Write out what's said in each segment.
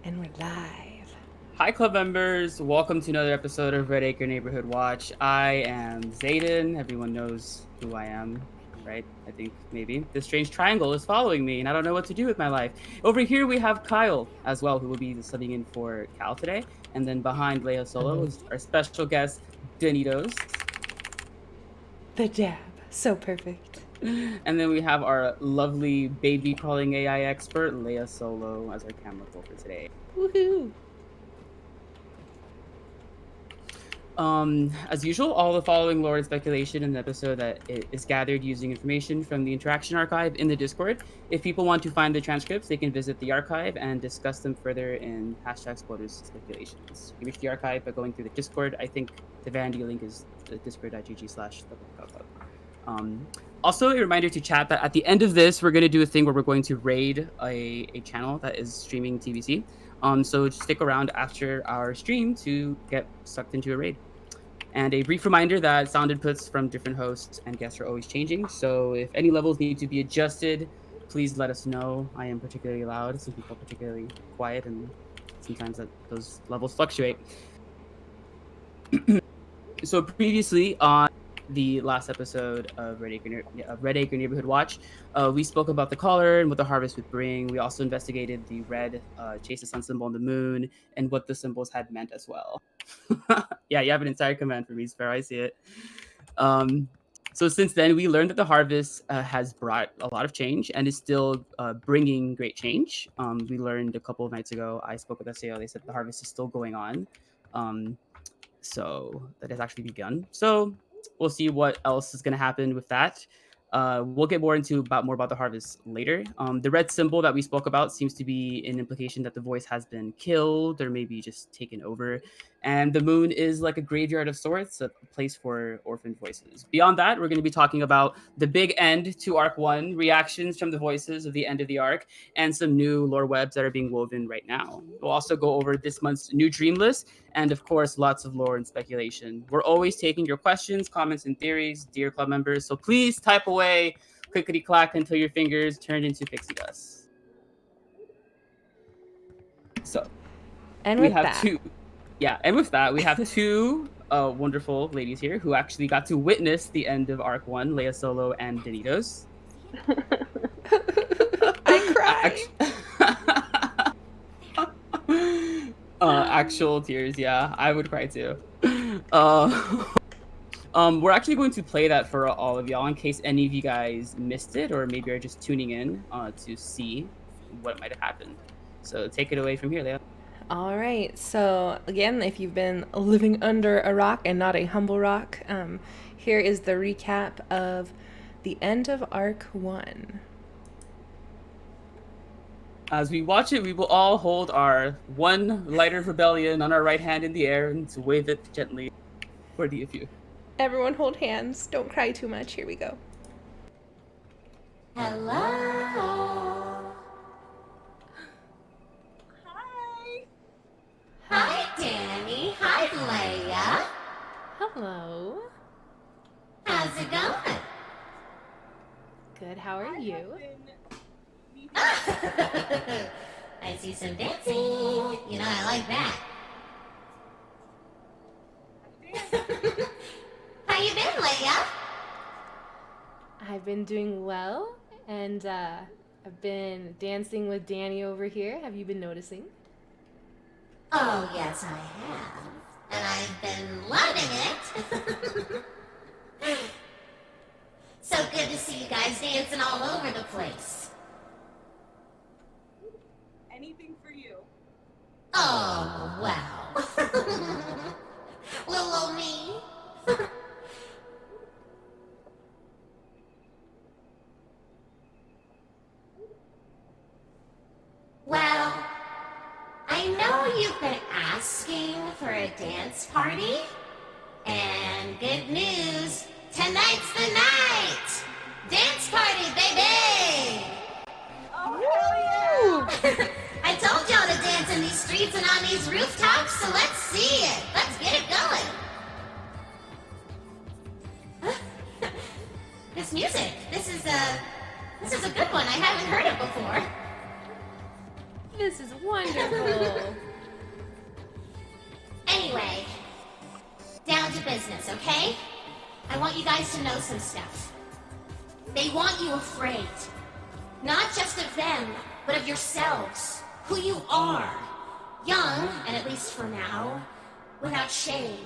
And we're live. Hi, club members. Welcome to another episode of Red Acre Neighborhood Watch. I am Zayden. Everyone knows who I am, right? I think maybe. This strange triangle is following me, and I don't know what to do with my life. Over here, we have Kyle as well, who will be subbing in for Cal today. And then behind Leia Solo is our special guest, Danitos. The dab. So perfect. And then we have our lovely baby crawling AI expert, Leia Solo, as our camera pull for today. Woohoo! As usual, all the following lore and speculation in the episode that is gathered using information from the interaction archive in the Discord. If people want to find the transcripts, they can visit the archive and discuss them further in hashtag spoilers speculations. You reach the archive by going through the Discord. I think the Vandy link is discord.gg/the Also, a reminder to chat that at the end of this, we're going to do a thing where we're going to raid a channel that is streaming TVC. So just stick around after our stream to get sucked into a raid. And a brief reminder that sound inputs from different hosts and guests are always changing. So if any levels need to be adjusted, please let us know. I am particularly loud. Some people are particularly quiet, and sometimes those levels fluctuate. So previously on the last episode of Red Acre Neighborhood Watch, we spoke about the collar and what the harvest would bring. We also investigated the red chase the sun symbol on the moon and what the symbols had meant as well. Yeah, you have an entire command for me, Sparrow. I see it. So since then, we learned that the harvest has brought a lot of change and is still bringing great change. We learned a couple of nights ago. I spoke with SAO. They said the harvest is still going on. So that has actually begun. So we'll see what else is going to happen with that. We'll get more about the harvest later. The red symbol that we spoke about seems to be an implication that the voice has been killed or maybe just taken over. And the moon is like a graveyard of sorts, a place for orphan voices. Beyond that, we're going to be talking about the big end to Arc 1, reactions from the voices of the end of the arc, and some new lore webs that are being woven right now. We'll also go over this month's new dream list, and of course, lots of lore and speculation. We're always taking your questions, comments, and theories, dear club members, so please type away clickety clack until your fingers turn into pixie dust. So, And we with have that, two. Yeah, and with that, we have two wonderful ladies here who actually got to witness the end of Arc 1, Leia Solo and Danitos. I cry. Actual tears, yeah. I would cry too. We're actually going to play that for all of y'all in case any of you guys missed it or maybe are just tuning in to see what might have happened. So take it away from here, Leia. All right. So again, if you've been living under a rock and not a humble rock, here is the recap of the end of Arc 1. As we watch it, we will all hold our one lighter of rebellion on our right hand in the air and to wave it gently for DFU. Everyone hold hands. Don't cry too much. Here we go. Hello. Hi. Hi, Danny. Hi, Leia. Hello. How's it going? Good. How are you? I see some dancing. You know, I like that. How you been, Leia? I've been doing well, and I've been dancing with Danny over here. Have you been noticing? Oh, yes, I have. And I've been loving it. So good to see you guys dancing all over the place. Anything for you. Oh, wow. Little old me. Well, I know you've been asking for a dance party. And good news, tonight's the night! Dance party, baby! Oh, hell yeah! I told y'all to dance in these streets and on these rooftops, so let's see it. Let's get it going. This music, this is a good one. I haven't heard it before. This is wonderful. Anyway, down to business, okay? I want you guys to know some stuff. They want you afraid. Not just of them, but of yourselves. Who you are. Young, and at least for now, without shame.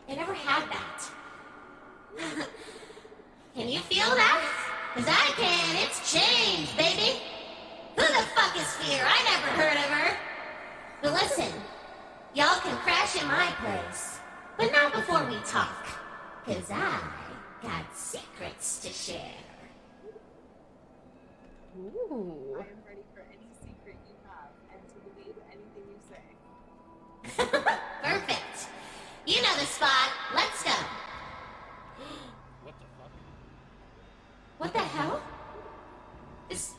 I never had that. Can you feel that? 'Cause I can. It's changed, baby. Who the fuck is Fear? I never heard of her. But listen, y'all can crash at my place. But not before we talk. 'Cause I got secrets to share. Ooh. I am ready for any secret you have and to believe anything you say. Perfect. You know the spot. Let's go. What the fuck? What the hell?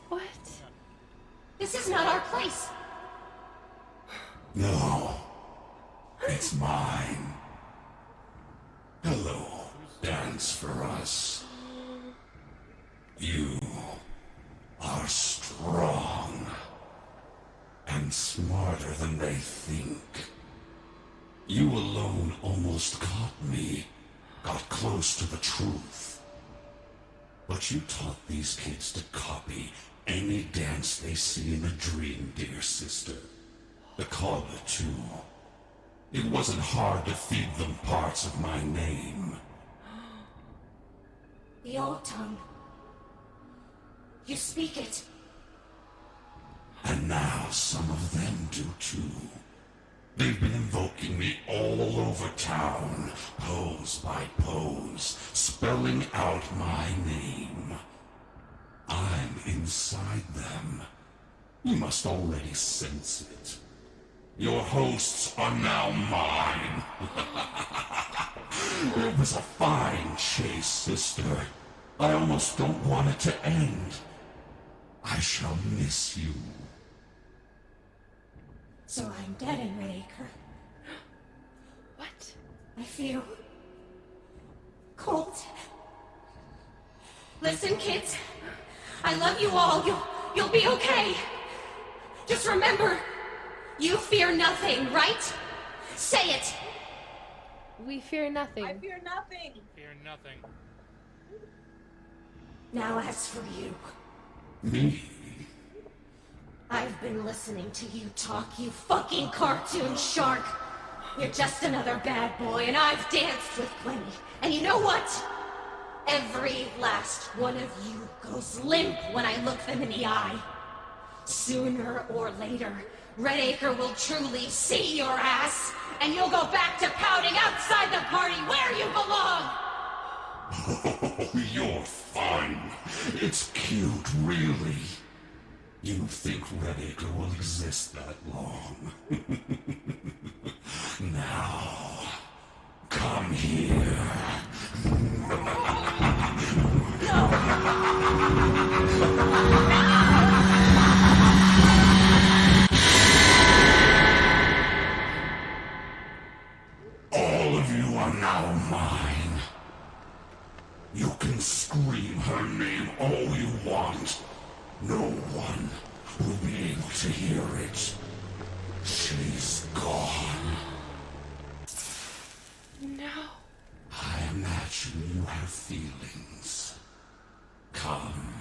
What? This is not our place. No, it's mine. Hello, dance for us. You are strong and smarter than they think. You alone almost caught me, got close to the truth. But you taught these kids to copy any dance they see in a dream, dear sister. The caller, too. It wasn't hard to feed them parts of my name. The old tongue. You speak it. And now some of them do too. They've been invoking me all over town, pose by pose, spelling out my name. I'm inside them. You must already sense it. Your hosts are now mine. It was a fine chase, sister. I almost don't want it to end. I shall miss you. So I'm dead in Redacre. What? I feel cold. Listen, kids. I love you all. You'll be okay. Just remember, you fear nothing, right? Say it. We fear nothing. I fear nothing. Fear nothing. Now as for you, Me? I've been listening to you talk, you fucking cartoon shark. You're just another bad boy, and I've danced with plenty. And you know what? Every last one of you goes limp when I look them in the eye. Sooner or later, Redacre will truly see your ass, and you'll go back to pouting outside the party where you belong! Oh, you're fun. It's cute, really. You think Redacre will exist that long? Now, come here. All of you are now mine. You can scream her name all you want. No one will be able to hear it. She's gone. No. I imagine you have feelings. Come,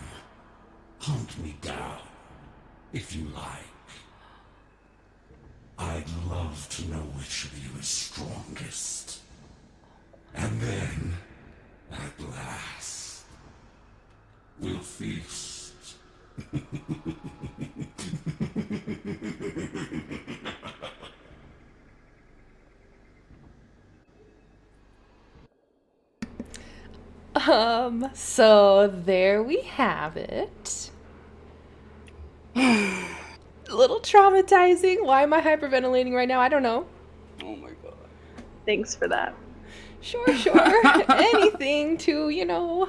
hunt me down, if you like. I'd love to know which of you is strongest. And then, at last, we'll feast. So there we have it. A little traumatizing. Why am I hyperventilating right now? I don't know. Oh my god. Thanks for that. Sure. Anything to,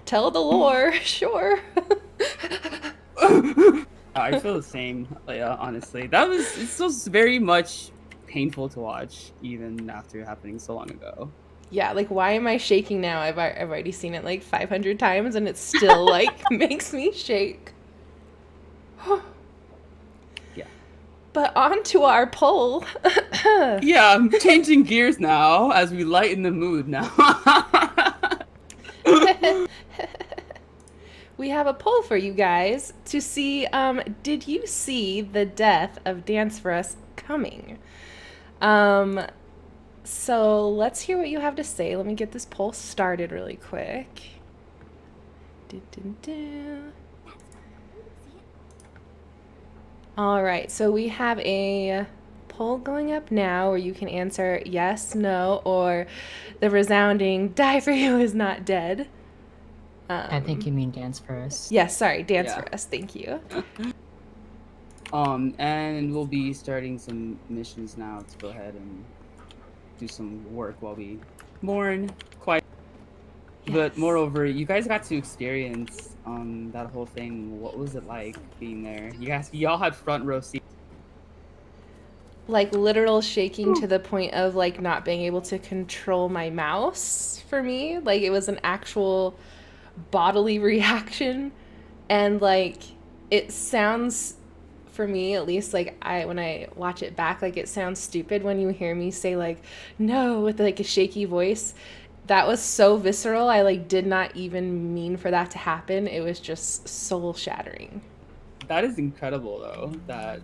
tell the lore. Sure. I feel the same, honestly. It's still very much painful to watch, even after happening so long ago. Yeah, why am I shaking now? I've already seen it 500 times and it still makes me shake. Yeah, But on to our poll. Yeah, I'm changing gears now as we lighten the mood now. We have a poll for you guys to see, did you see the death of Dance for Us coming? So let's hear what you have to say. Let me get this poll started really quick. All right, so we have a poll going up now where you can answer yes, no, or the resounding "Die for You is not dead." I think you mean Dance for Us. Yes, sorry, Dance Yeah. for Us. Thank you. And we'll be starting some missions now to go ahead and do some work while we mourn quite. But Yes. moreover, you guys got to experience that whole thing. What was it like being there? Y'all had front row seats. Like literal shaking to the point of like not being able to control my mouse for me. Like it was an actual bodily reaction, and like it sounds, for me at least, like when I watch it back, like it sounds stupid when you hear me say like no with like a shaky voice. That was so visceral. I like did not even mean for that to happen. It was just soul shattering. That is incredible though, that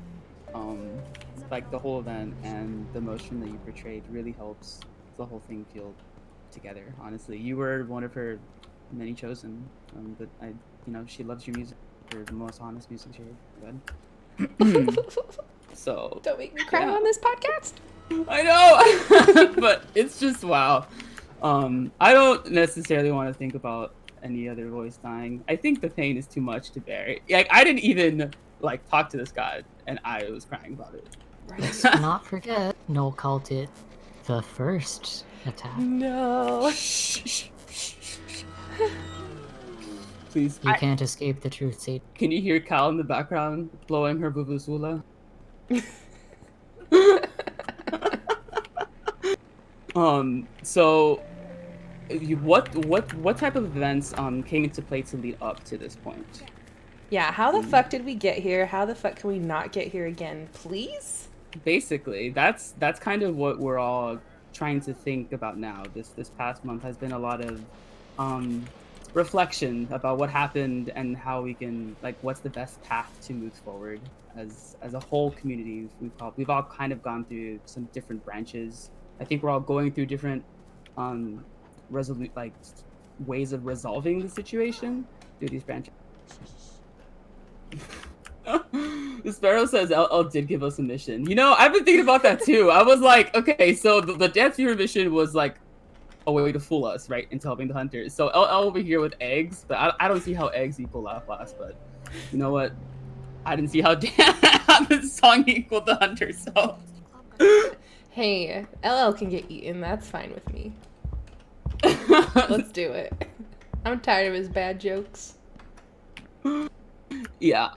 like the whole event and the emotion that you portrayed really helps the whole thing feel together. Honestly, you were one of her many chosen. But she loves your music. You're the most honest music she heard. So Don't make me cry yeah. on this podcast. I know, but it's just wow. I don't necessarily want to think about any other voice dying. I think the pain is too much to bear. Like I didn't even like talk to this guy, and I was crying about it. Let's not forget, Noel called it the first attack. No. Please, You can't escape the truth, Satan. can you hear Cal in the background blowing her vuvuzela? So what type of events came into play to lead up to this point? Yeah, how the fuck did we get here? How the fuck can we not get here again, please? Basically, that's kind of what we're all trying to think about now. This past month has been a lot of reflection about what happened and how we can, like, what's the best path to move forward as a whole community. We've all kind of gone through some different branches. I think we're all going through different ways of resolving the situation through these branches. The Sparrow says LL did give us a mission. I've been thinking about that too. I was like, okay, so the Dance Fever mission was like a way to fool us, right, into helping the hunters. So LL over here with eggs, but I don't see how eggs equal Laplace, but you know what? I didn't see how the song equaled the hunter, so. Hey, LL can get eaten. That's fine with me. Let's do it. I'm tired of his bad jokes. Yeah,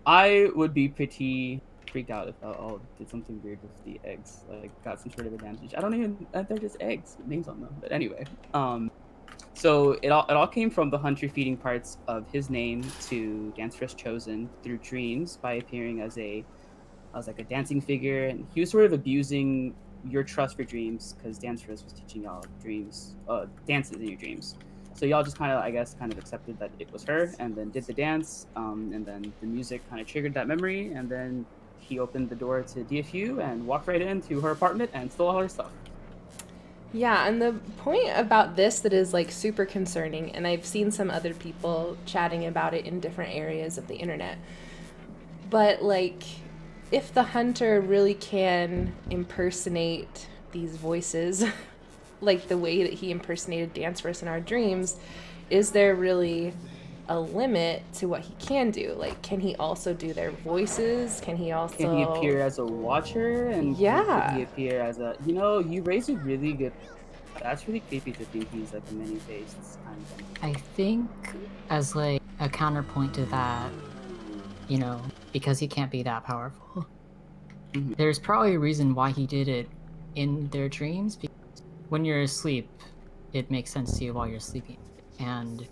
I would be pretty freaked out if LL did something weird with the eggs, like got some sort of advantage. I don't even, they're just eggs, names on them, but anyway. So it all came from the hunter feeding parts of his name to Dance for Us Chosen through dreams by appearing as like a dancing figure, and he was sort of abusing your trust for dreams because Dance for Us was teaching y'all dances in your dreams. So y'all just kind of accepted that it was her, and then did the dance, and then the music kind of triggered that memory, and then he opened the door to DFU and walked right into her apartment and stole all her stuff. Yeah, and the point about this that is like super concerning, and I've seen some other people chatting about it in different areas of the internet, but like, if the hunter really can impersonate these voices like the way that he impersonated Dance for Us in our dreams, is there really a limit to what he can do? Like, can he also do their voices? Can he appear as a watcher? And yeah, can he appear as a, you raise a really good, that's really creepy to think he's like a many-faced kind of thing. I think as like a counterpoint to that, because he can't be that powerful, there's probably a reason why he did it in their dreams. Because when you're asleep, it makes sense to you while you're sleeping. And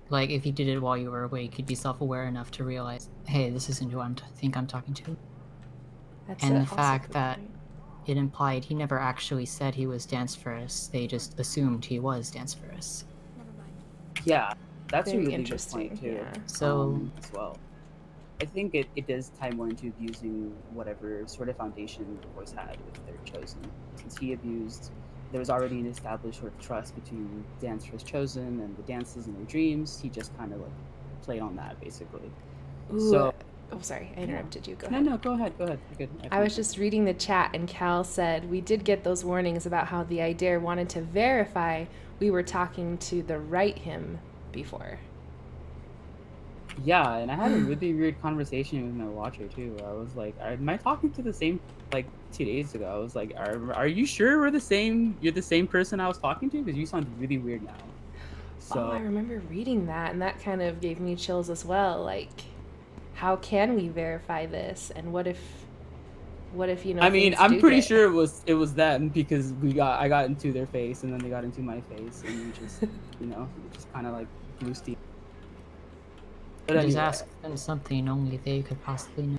Like, if you did it while you were awake, you'd be self-aware enough to realize, hey, this isn't who think I'm talking to. That's And the also a fact good that point. it implied he never actually said he was Dance Ferris, they just assumed he was Dance Ferris. Yeah, that's a Very really good point interesting. too. Yeah. So, As well. I think it does tie more into abusing whatever sort of foundation the voice had with their chosen. Since he abused, there was already an established sort of trust between Dance for his chosen and the dances in their dreams. He just kind of like played on that basically. Ooh. So Oh, sorry. I yeah. interrupted you. Go No, ahead. no, go ahead, go ahead. You're good. I was just reading the chat, and Cal said, we did get those warnings about how the Idair wanted to verify we were talking to the right him before. Yeah, and I had a really weird conversation with my watcher too. I was like, "Am I talking to the same?" Like 2 days ago, I was like, "Are you sure we're the same? You're the same person I was talking to? Because you sound really weird now." Oh, I So remember reading that, and that kind of gave me chills as well. Like, how can we verify this? And what if I mean, things I'm do pretty get... sure it was them because I got into their face and then they got into my face and we just we just kind of like blew steam. But just anyway, ask them something only they could possibly know.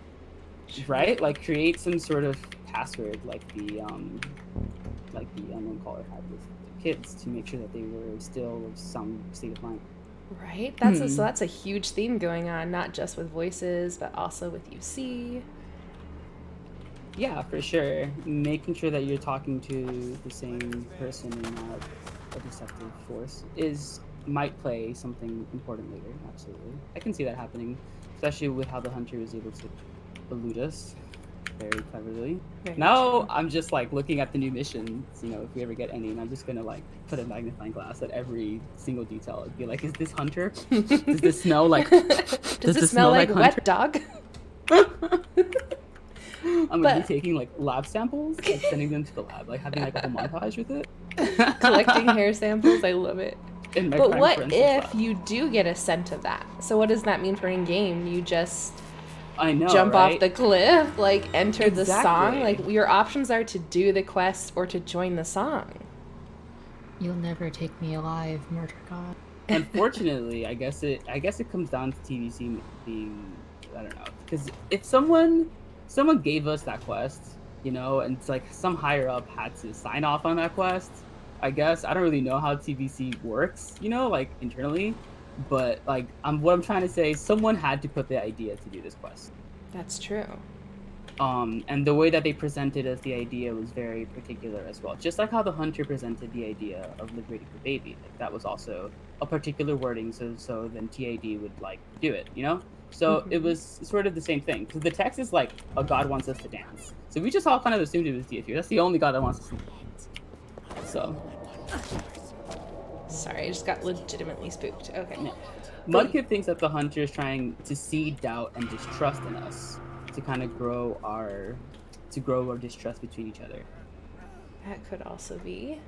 right? Like create some sort of password like the unknown caller had with the kids to make sure that they were still of some state of mind. Right? So that's a huge theme going on, not just with voices, but also with UC. Yeah, for sure. Making sure that you're talking to the same person and not a deceptive force might play something important later. Absolutely, I can see that happening, especially with how the hunter was able to elude us very cleverly. Very Now true. I'm just like looking at the new missions, if we ever get any, and I'm just gonna like put a magnifying glass at every single detail and be like, is this Hunter? Does this smell like Does this smell like Hunter? wet dog? I'm gonna be taking like lab samples and sending them to the lab, like having like a whole montage with it. Collecting hair samples, I love it. In my But crime what forensics if lab. you do get a scent of that? So what does that mean for in-game? You just I know, jump right? off the cliff, like enter the song? Exactly. Like, your options are to do the quest or to join the song. You'll never take me alive, murder god. Unfortunately, I guess it comes down to TVC being, I don't know, because if someone gave us that quest, and it's like some higher up had to sign off on that quest, I guess I don't really know how TVC works, like internally, but like what I'm trying to say is someone had to put the idea to do this quest. That's true. And the way that they presented as the idea was very particular as well. Just like how the hunter presented the idea of liberating the baby. Like, that was also a particular wording, so then TAD would like do it, So it was sort of the same thing. Because the text is like, a god wants us to dance. So we just all kind of assumed it was DFU. That's the only god that wants us to dance. So. Sorry, I just got legitimately spooked. Okay. Yeah. Mudkip thinks that the hunter is trying to seed doubt and distrust in us, to kind of grow our distrust between each other. That could also be.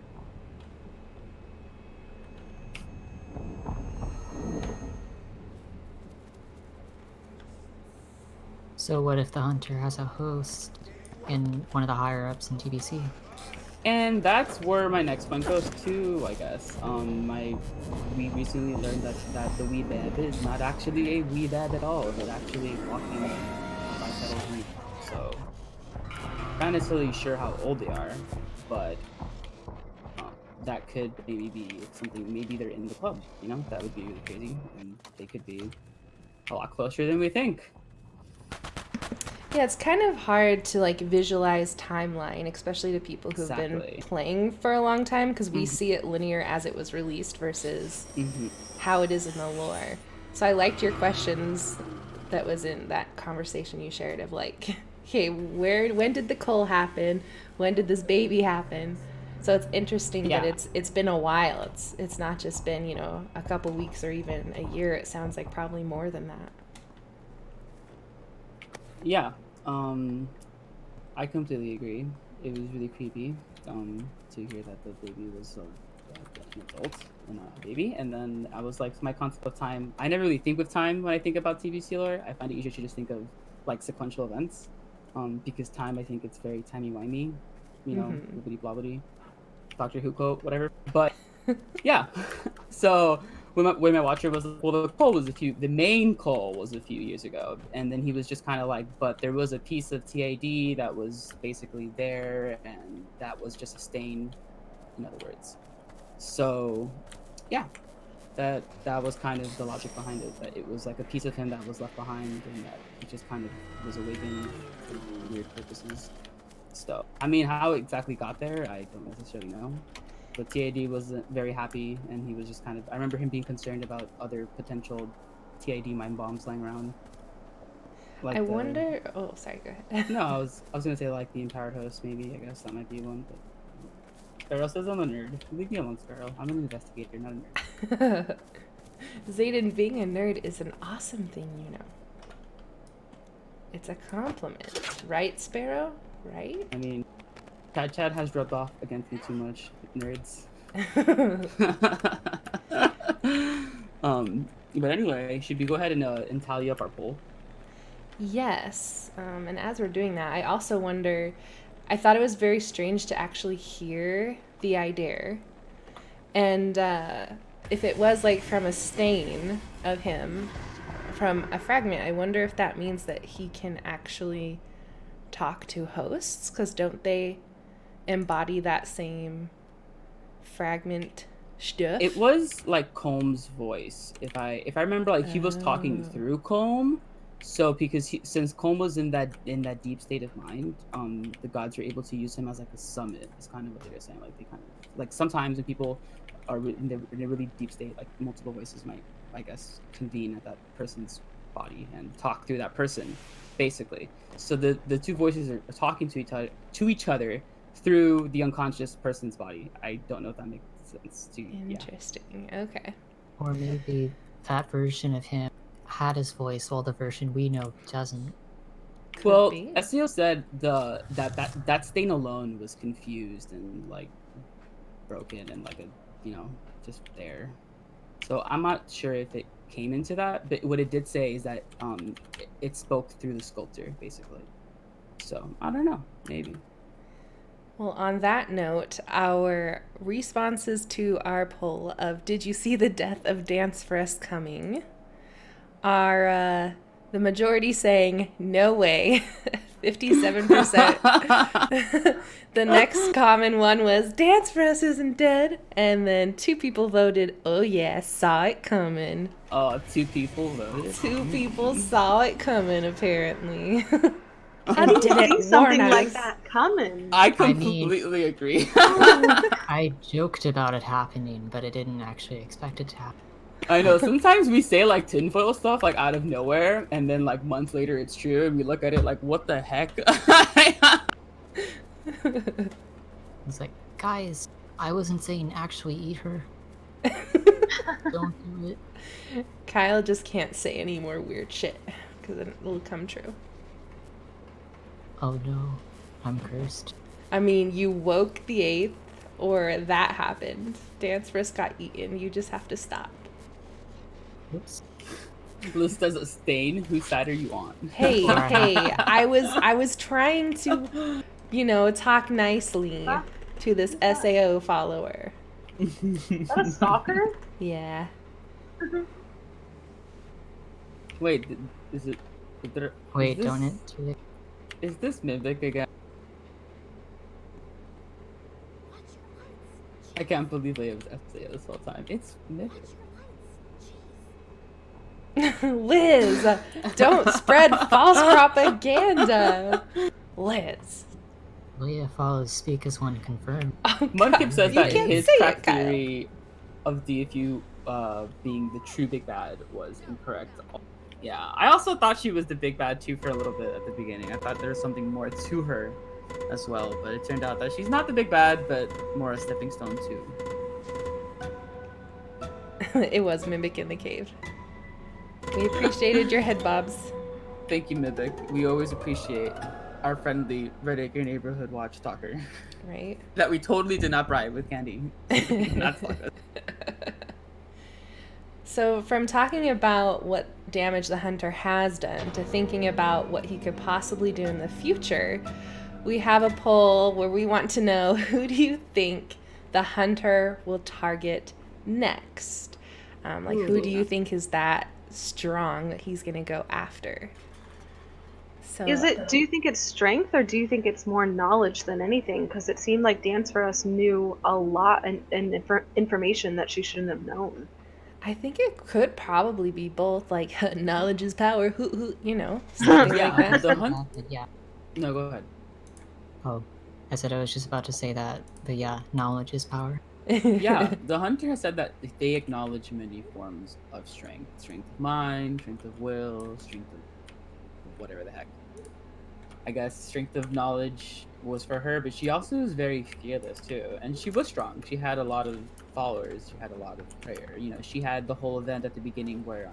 So what if the hunter has a host in one of the higher ups in TBC? And that's where my next point goes to, I guess. We recently learned that the weebab is not actually a weebab at all. It's actually a walking bipedal weeb. So, not necessarily sure how old they are, but that could maybe be something. Maybe they're in the club. That would be really crazy, and they could be a lot closer than we think. Yeah, it's kind of hard to like visualize timeline, especially to people who've been playing for a long time, because we see it linear as it was released versus how it is in the lore. So I liked your questions that was in that conversation you shared of like, okay, when did the cull happen? When did this baby happen? So it's interesting that it's been a while. It's not just been, a couple weeks or even a year. It sounds like probably more than that. Yeah, I completely agree. It was really creepy to hear that the baby was an adult and not a baby. And then I was like, my concept of time, I never really think with time when I think about TVC lore. I find it easier to just think of like sequential events, because time, I think it's very timey-wimey, wibbity-blobbity, Doctor Who quote, whatever. But yeah, so when my watcher was like, well, the main call was a few years ago, and then he was just kind of like, but there was a piece of TAD that was basically there, and that was just a stain, in other words. So, yeah, that was kind of the logic behind it. That it was like a piece of him that was left behind, and that he just kind of was awakened for weird purposes. So, I mean, how it exactly got there, I don't necessarily know. But TAD wasn't very happy, and he was just kind of. I remember him being concerned about other potential TAD mind bombs lying around. Like I wonder. Oh, sorry. Go ahead. No, I was gonna say like the empowered host. Maybe I guess that might be one. But Sparrow says I'm a nerd. Leave me alone, Sparrow. I'm an investigator, not a nerd. Zayden, being a nerd is an awesome thing, you know. It's a compliment, right, Sparrow? Right? I mean, Chad has rubbed off against me too much, nerds. But anyway, should we go ahead and tally up our poll? Yes. And as we're doing that, I also wonder. I thought it was very strange to actually hear the idea, and if it was like from a stain of him, from a fragment, I wonder if that means that he can actually talk to hosts, because don't they embody that same fragment stuff? It was like Combs' voice, if I remember, like he was talking through Comb. So because since Comb was in that deep state of mind, the gods were able to use him as like a summit. Is kind of what they were saying. Like they kind of like sometimes when people are in a really deep state, like multiple voices might, I guess, convene at that person's body and talk through that person, basically. So the two voices are talking to each other through the unconscious person's body. I don't know if that makes sense to you. Interesting. Okay. Or maybe that version of him had his voice while the version we know doesn't. Well, be. SEO said that stain alone was confused and like broken and like just there. So I'm not sure if it came into that, but what it did say is that it spoke through the sculptor basically. So I don't know, maybe. Well, on that note, our responses to our poll of "Did you see the death of Dance for Us coming?" are the majority saying no way, 57%. The next common one was Dance for Us isn't dead, and then 2 people voted oh yeah, saw it coming. Oh, 2 people voted. 2 people saw it coming, apparently. How do you Didn't see something warn like us. that coming? I completely agree. I joked about it happening, but I didn't actually expect it to happen. I know, sometimes we say like tinfoil stuff like out of nowhere, and then like months later it's true, and we look at it like, what the heck? It's like, guys, I wasn't saying actually eat her. Don't do it. Kyle just can't say any more weird shit, because then it'll come true. Oh no, I'm cursed. I mean, you woke the 8th, or that happened. Dance Frisk got eaten. You just have to stop. Whoops. List as a stain. Whose side are you on? Hey, I was trying to, talk nicely to this SAO follower. Is that a stalker? Yeah. Wait, is it? Wait, is this, don't it? Do it. Is this Mimic again? I can't believe I was FCO this whole time. It's Mimic. Liz, don't spread false propaganda. Liz. Leia follows speak as one confirmed. Oh, Munkip says you that can't his say crack it, Kyle. theory of DFU being the true big bad was incorrect. Yeah, I also thought she was the big bad too for a little bit at the beginning. I thought there was something more to her as well, but it turned out that she's not the big bad, but more a stepping stone too. It was Mimic in the cave. We appreciated your head bobs. Thank you, Mimic. We always appreciate our friendly Reddit Your Neighborhood Watch Talker. Right? That we totally did not bribe with candy. That's fuck us. So from talking about what damage the hunter has done to thinking about what he could possibly do in the future, we have a poll where we want to know, who do you think the hunter will target next? Like, who do Ooh. you think is that strong that he's gonna go after? So Do you think it's strength or do you think it's more knowledge than anything? Because it seemed like Dance for Us knew a lot and information that she shouldn't have known. I think it could probably be both, like knowledge is power, something like Yeah, that. the hunt. Yeah. No, go ahead. Oh, I said I was just about to say that, but yeah, knowledge is power. Yeah, the hunter has said that they acknowledge many forms of strength: strength of mind, strength of will, strength of whatever the heck. I guess strength of knowledge was for her, but she also was very fearless too, and she was strong. She had a lot of followers. She had a lot of prayer. You know, she had the whole event at the beginning where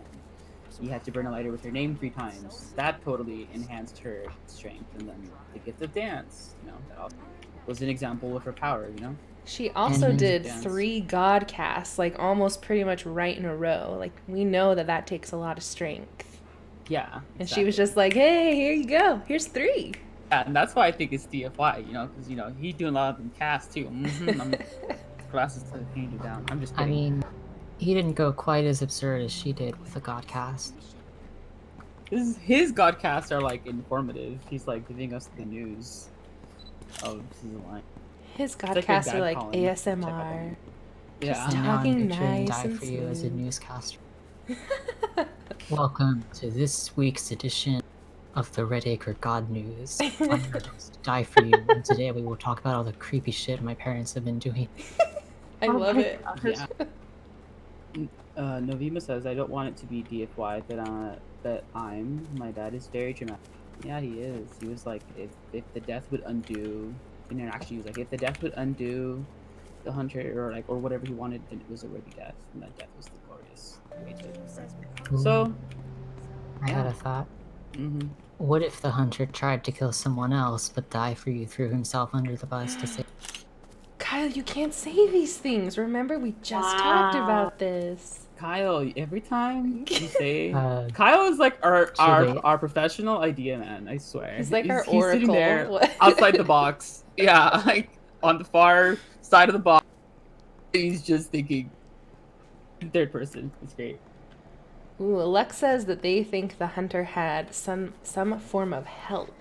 you had to burn a lighter with her name 3 times. That totally enhanced her strength, and then the gift of dance. You know, that also was an example of her power. You know. She also And- did Dance. 3 god casts, like almost pretty much right in a row. Like, we know that takes a lot of strength. Yeah. And she was exactly. just like, hey, here you go. Here's 3. Yeah, and that's why I think it's DFY. You know, because he's doing a lot of them casts too. Glasses to hand you down. I'm just I kidding. mean, he didn't go quite as absurd as she did with the Godcast. His godcasts are like informative. He's like giving us the news of season 1. His It's like your godcasts are dad like calling. Check up ASMR. on Yeah. Just And now I'm talking picturing nice Die and for You as a smooth. newscaster. Welcome to this week's edition of the Red Acre God News. I'm your host, Die for You, and today we will talk about all the creepy shit my parents have been doing. I Oh love my it. gosh. Yeah. Novima says, I don't want it to be DFY that my dad is very dramatic. Yeah, he is. He was like, if the death would undo, in interaction, he was like, if the death would undo the hunter or whatever he wanted, then it was a worthy death, and that death was the glorious way to. Ooh, So, I had yeah. a thought. Mm-hmm. What if the hunter tried to kill someone else, but Die for You threw himself under the bus to save? Kyle, you can't say these things. Remember, we just talked Wow. about this. Kyle, every time you say Kyle is like Should our professional idea man, I swear. He's like our He's sitting there oracle. outside the box. Yeah, like on the far side of the box. He's just thinking in third person. It's great. Ooh, Lex says that they think the hunter had some form of help.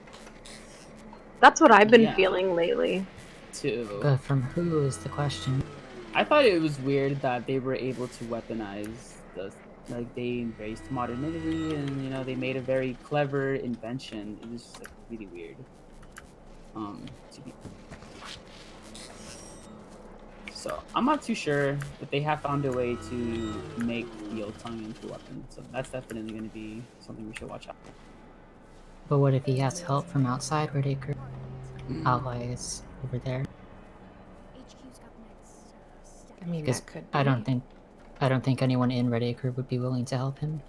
That's what I've been Yeah. feeling lately. Too. But from who is the question? I thought it was weird that they were able to weaponize they embraced modernity and they made a very clever invention. It was just like really weird. To be. So I'm not too sure, but they have found a way to make the old tongue into a weapon. So that's definitely going to be something we should watch out for. But what if he has help from outside Red Acre? Allies over there? I mean, Because that could be. I don't think anyone in Red Acre would be willing to help him.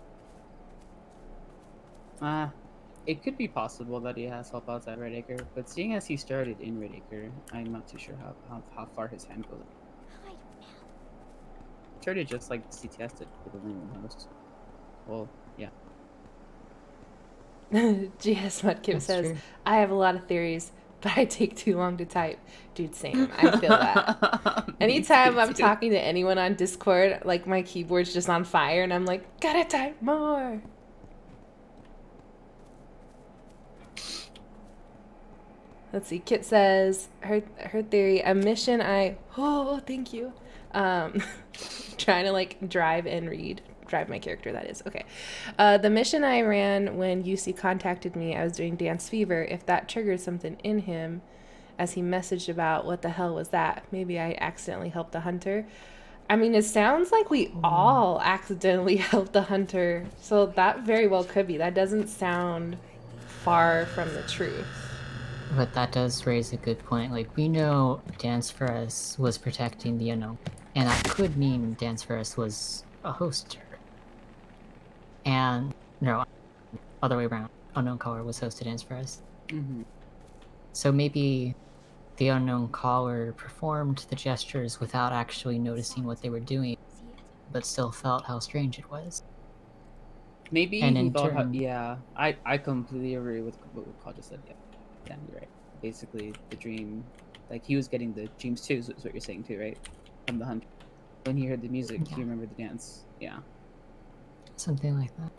It could be possible that he has help outside Red Acre, but seeing as he started in Red Acre, I'm not too sure how far his hand goes. Try to just like CTS it with the room host. Well, yeah. GS Mudkip That's says, true. I have a lot of theories, but I take too long to type. Dude, same. I feel that. Anytime I'm talking to anyone on Discord, like my keyboard's just on fire and I'm like, gotta type more. Let's see. Kit says her theory, a mission thank you. Trying to like drive my character, that is. Okay. The mission I ran when UC contacted me, I was doing Dance Fever. If that triggered something in him as he messaged about what the hell was that, maybe I accidentally helped the hunter. I mean, it sounds like we all accidentally helped the hunter, so that very well could be. That doesn't sound far from the truth. But that does raise a good point. Like, we know Dance for Us was protecting the unknown, and that could mean Dance for Us was a host to her. And, no, other way around. Unknown Caller was host to Dance for Us. Mm-hmm. So maybe the Unknown Caller performed the gestures without actually noticing what they were doing, but still felt how strange it was. Maybe And he in thought, turn- I completely agree with what Carl just said. Yeah, you're right. Basically, the dream, like he was getting the dreams too. Is what you're saying too, right? From the hunter. when he heard the music, Yeah. he remembered the dance. Yeah. Something like that.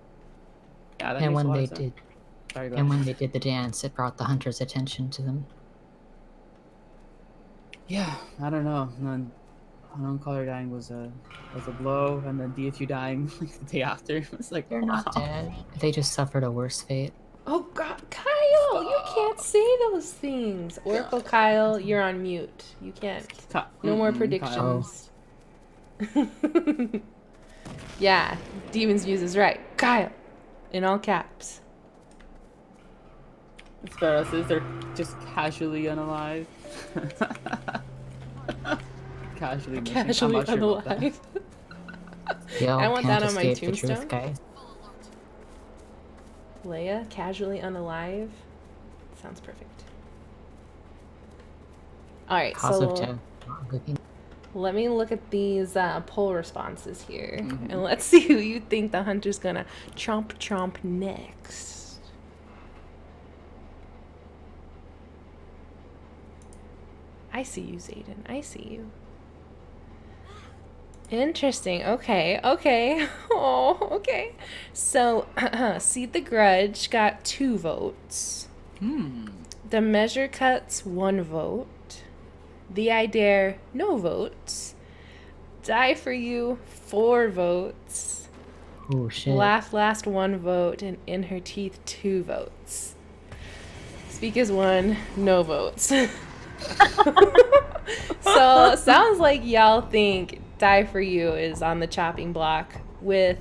Yeah, that And makes a when lot they of sense. did, Sorry, go and ahead. when they did the dance, it brought the hunters' attention to them. Yeah, I don't know. Unknown Color dying was a blow, and then DFU dying like the day after was like, They're wow. not dead. They just suffered a worse fate. Oh God, Kyle, you can't say those things. Oracle Kyle, you're on mute. You can't. No more Kyle. predictions. Yeah, Demon's Muse is right. Kyle, in all caps. Sparrow says they're just casually unalive. Casually missing. I'm Casually not sure about that. unalive. Y'all I want can't that on my escape the tombstone. truth, guys. Leia, casually unalive. Sounds perfect. Alright, Cause of so death. not living. let me look at these poll responses here. And let's see who you think the hunter's gonna chomp next. I see you, Zayden. I see you. Interesting. Okay. Oh, okay. So, Seed the Grudge got 2 votes. The Measure Cuts 1 vote. The I Dare, no votes. Die for You, 4 votes. Oh shit. Laugh Last, 1 vote. And In Her Teeth, 2 votes. Speak as 1, no votes. So, sounds like y'all think Die for You is on the chopping block with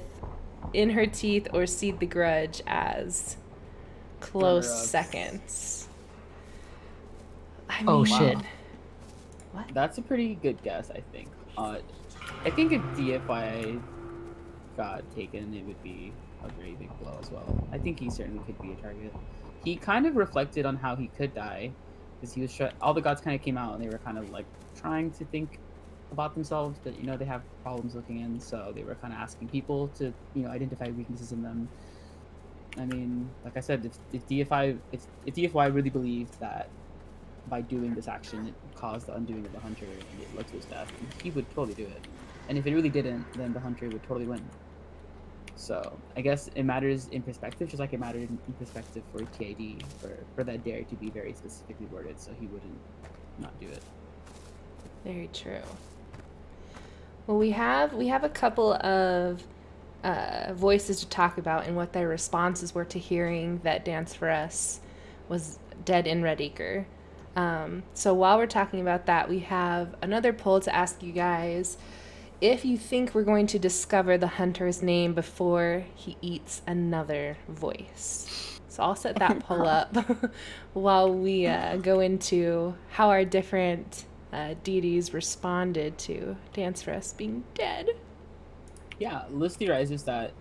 In Her Teeth or Seed the Grudge as close Runner-ups. seconds. I mean, Oh shit. What? That's a pretty good guess, I think. I think if DFI got taken, it would be a very big blow as well. I think he certainly could be a target. He kind of reflected on how he could die, because he was all the gods kind of came out and they were kind of like trying to think about themselves, but they have problems looking in, so they were kind of asking people to identify weaknesses in them. I mean, like I said, if DFY really believed that by doing this action it caused the undoing of the hunter and it led to his death, he would totally do it. And if it really didn't, then the hunter would totally win. So I guess it matters in perspective, just like it mattered in perspective for TID, for that dare to be very specifically worded so he wouldn't not do it. Very true. Well, we have a couple of voices to talk about and what their responses were to hearing that Dance for Us was dead in Red Acre. So while we're talking about that, we have another poll to ask you guys if you think we're going to discover the hunter's name before he eats another voice. So I'll set that poll up while we go into how our different deities responded to Dance for Us being dead. Yeah, Liz theorizes that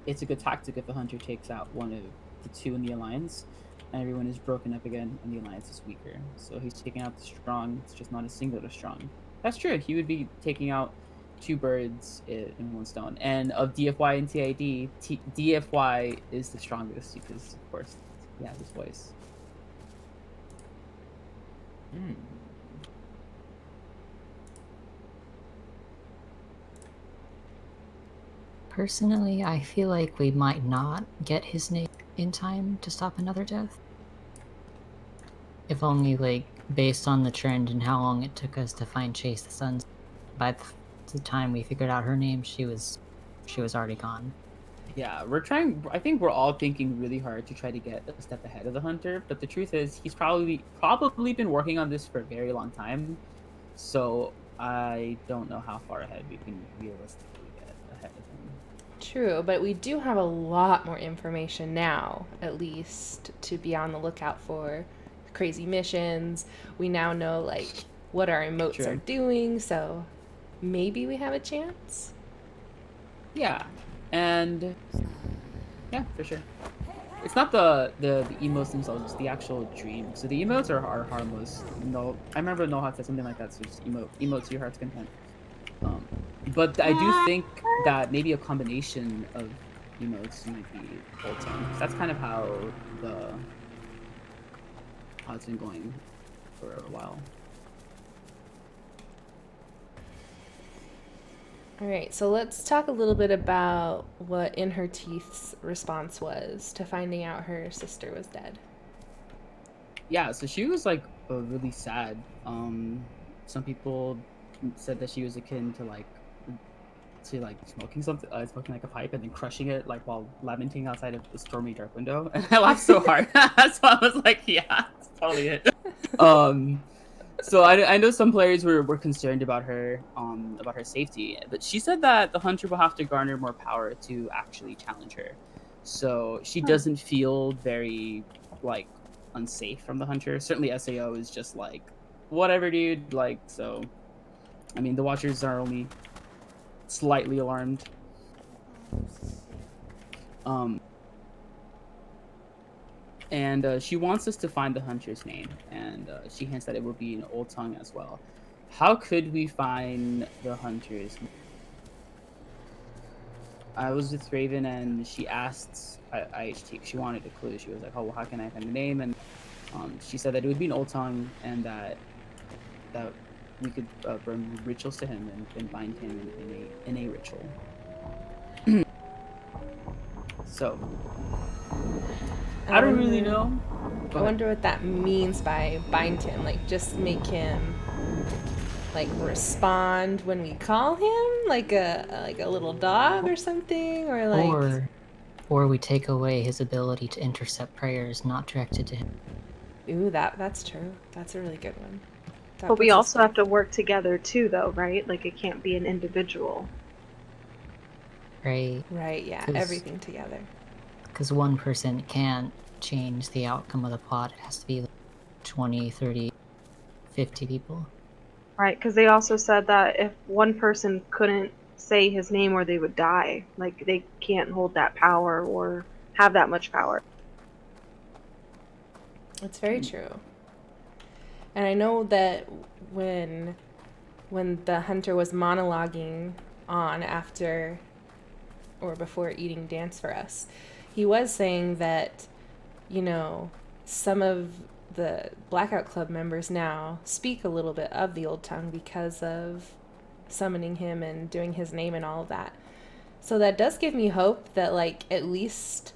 it's a good tactic if the hunter takes out one of the 2 in the alliance, and everyone is broken up again, and the alliance is weaker. So he's taking out the strong. It's just not a singular strong. That's true. He would be taking out 2 birds in 1 stone. And of DFY and TID, DFY is the strongest because, of course, he has his voice. Personally, I feel like we might not get his name in time to stop another death. If only, like, based on the trend and how long it took us to find Chase the Suns, by the time we figured out her name, she was already gone. Yeah, we're trying. I think we're all thinking really hard to try to get a step ahead of the hunter. But the truth is, he's probably been working on this for a very long time. So I don't know how far ahead we can realistically get ahead of him. True, but we do have a lot more information now, at least, to be on the lookout for crazy missions. We now know, like, what our emotes True. are doing, so maybe we have a chance. Yeah, and yeah, for sure. It's not the emotes themselves; it's the actual dream. So the emotes are harmless. No, I remember Nohat said something like that. So just emotes to your heart's content. But I do think that maybe a combination of emotes might be wholesome. That's kind of how it's been going for a while. All right, so let's talk a little bit about what In Her Teeth's response was to finding out her sister was dead. Yeah, so she was like really sad. Some people said that she was akin to smoking like a pipe and then crushing it like while lamenting outside of the stormy dark window. And I laughed so hard, so I was like, yeah, that's totally it. So I know some players were concerned about her safety, but she said that the hunter will have to garner more power to actually challenge her. So she doesn't feel very like unsafe from the hunter. Certainly SAO is just like whatever, dude. Like, so I mean the watchers are only slightly alarmed. And she wants us to find the hunter's name, and she hints that it will be in Old Tongue as well. How could we find the hunter's name? I was with Raven, and she asked IHT. She wanted a clue. She was like, "Oh, well, how can I find the name?" And she said that it would be in Old Tongue, and that we could burn rituals to him and bind him in a ritual. So I don't really know. I wonder what that means by bind him. Like, just make him like respond when we call him, like a little dog or something, or like. Or we take away his ability to intercept prayers not directed to him. Ooh, that's true. That's a really good one. But we also have to work together too, though, right? Like, it can't be an individual. Right. Right, yeah. Everything together. Because one person can't change the outcome of the plot. It has to be like 20, 30, 50 people. Right, because they also said that if one person couldn't say his name or they would die. Like, they can't hold that power or have that much power. It's very true. And I know that when the hunter was monologuing on after or before eating Dance for Us, he was saying that, you know, some of the Blackout Club members now speak a little bit of the Old Tongue because of summoning him and doing his name and all of that. So that does give me hope that, like, at least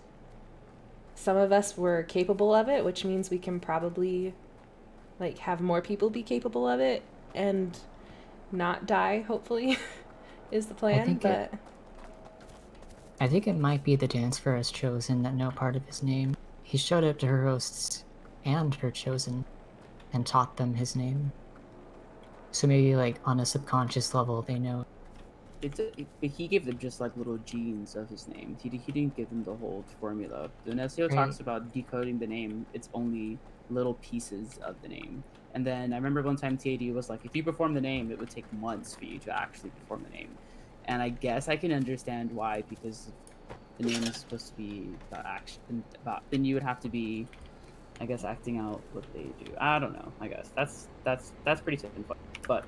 some of us were capable of it, which means we can probably, like, have more people be capable of it and not die, hopefully, is the plan. I think it might be the Dance for Us chosen that know part of his name. He showed up to her hosts and her chosen and taught them his name. So maybe, like, on a subconscious level, they know. He gave them just like little genes of his name. He didn't give them the whole formula. When SEO talks about decoding the name, it's only little pieces of the name. And then I remember one time TAD was like, if you perform the name, it would take months for you to actually perform the name. And I guess I can understand why, because the name is supposed to be about action. Then you would have to be, I guess, acting out what they do. I don't know. I guess that's pretty simple, but.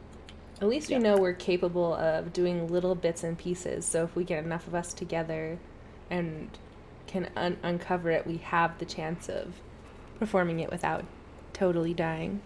At least we know we're capable of doing little bits and pieces. So if we get enough of us together and can uncover it, we have the chance of performing it without totally dying.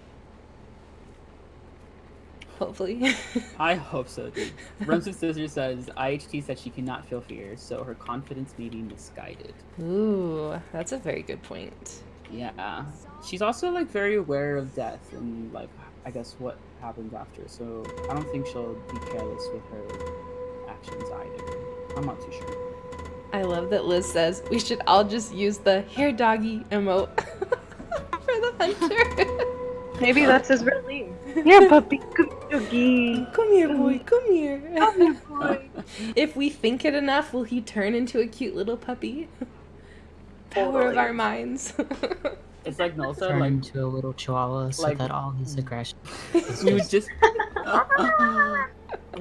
Hopefully. I hope so, dude. Rumson Scissor says, IHT said she cannot feel fear, so her confidence may be misguided. Ooh, that's a very good point. Yeah. She's also, like, very aware of death and, like, I guess what happens after, so I don't think she'll be careless with her actions either. I'm not too sure. I love that Liz says we should all just use the here doggy emote for the hunter. Maybe that's his real name. Yeah, puppy, come doggy. Come here, boy, come here. Come here, boy. If we think it enough, will he turn into a cute little puppy? Power of our minds. It's like Nolsa, turn like into a little chihuahua so like, that all his aggression. We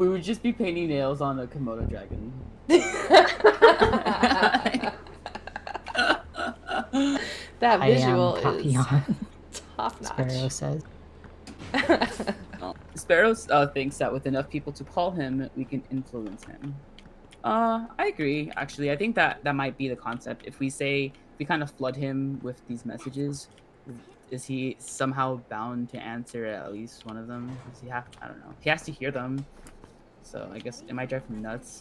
would just be painting nails on a Komodo dragon. That visual is top notch. Sparrow says. Sparrow thinks that with enough people to call him, we can influence him. I agree. Actually, I think that might be the concept. If we kind of flood him with these messages, is he somehow bound to answer at least one of them? Does he have? I don't know. He has to hear them. So I guess it might drive him nuts.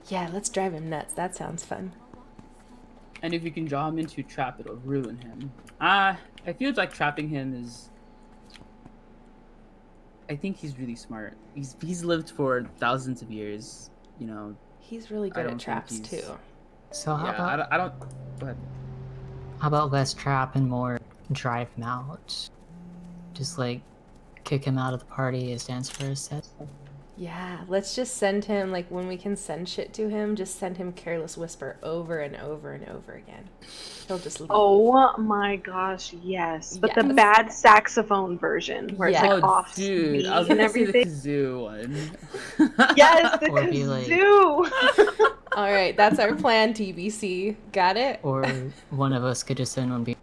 Yeah, let's drive him nuts. That sounds fun. And if you can draw him into a trap, it'll ruin him. I feel like trapping him is. I think he's really smart. He's lived for thousands of years. You know. He's really I good don't at think traps he's- too. So how Yeah, about I don't. Go ahead. how about less trap and more drive him out? Just like kick him out of the party as dance for a set. Yeah, let's just send him, like, when we can send shit to him, just send him Careless Whisper over and over and over again. He'll just leave. Oh my gosh, yes. But the Yes. bad saxophone version where it's Yeah. like off dude, I was and gonna say the everything. kazoo one. Yes, the Or be like- kazoo. All right, that's our plan, TBC. Got it? Or one of us could just send one be.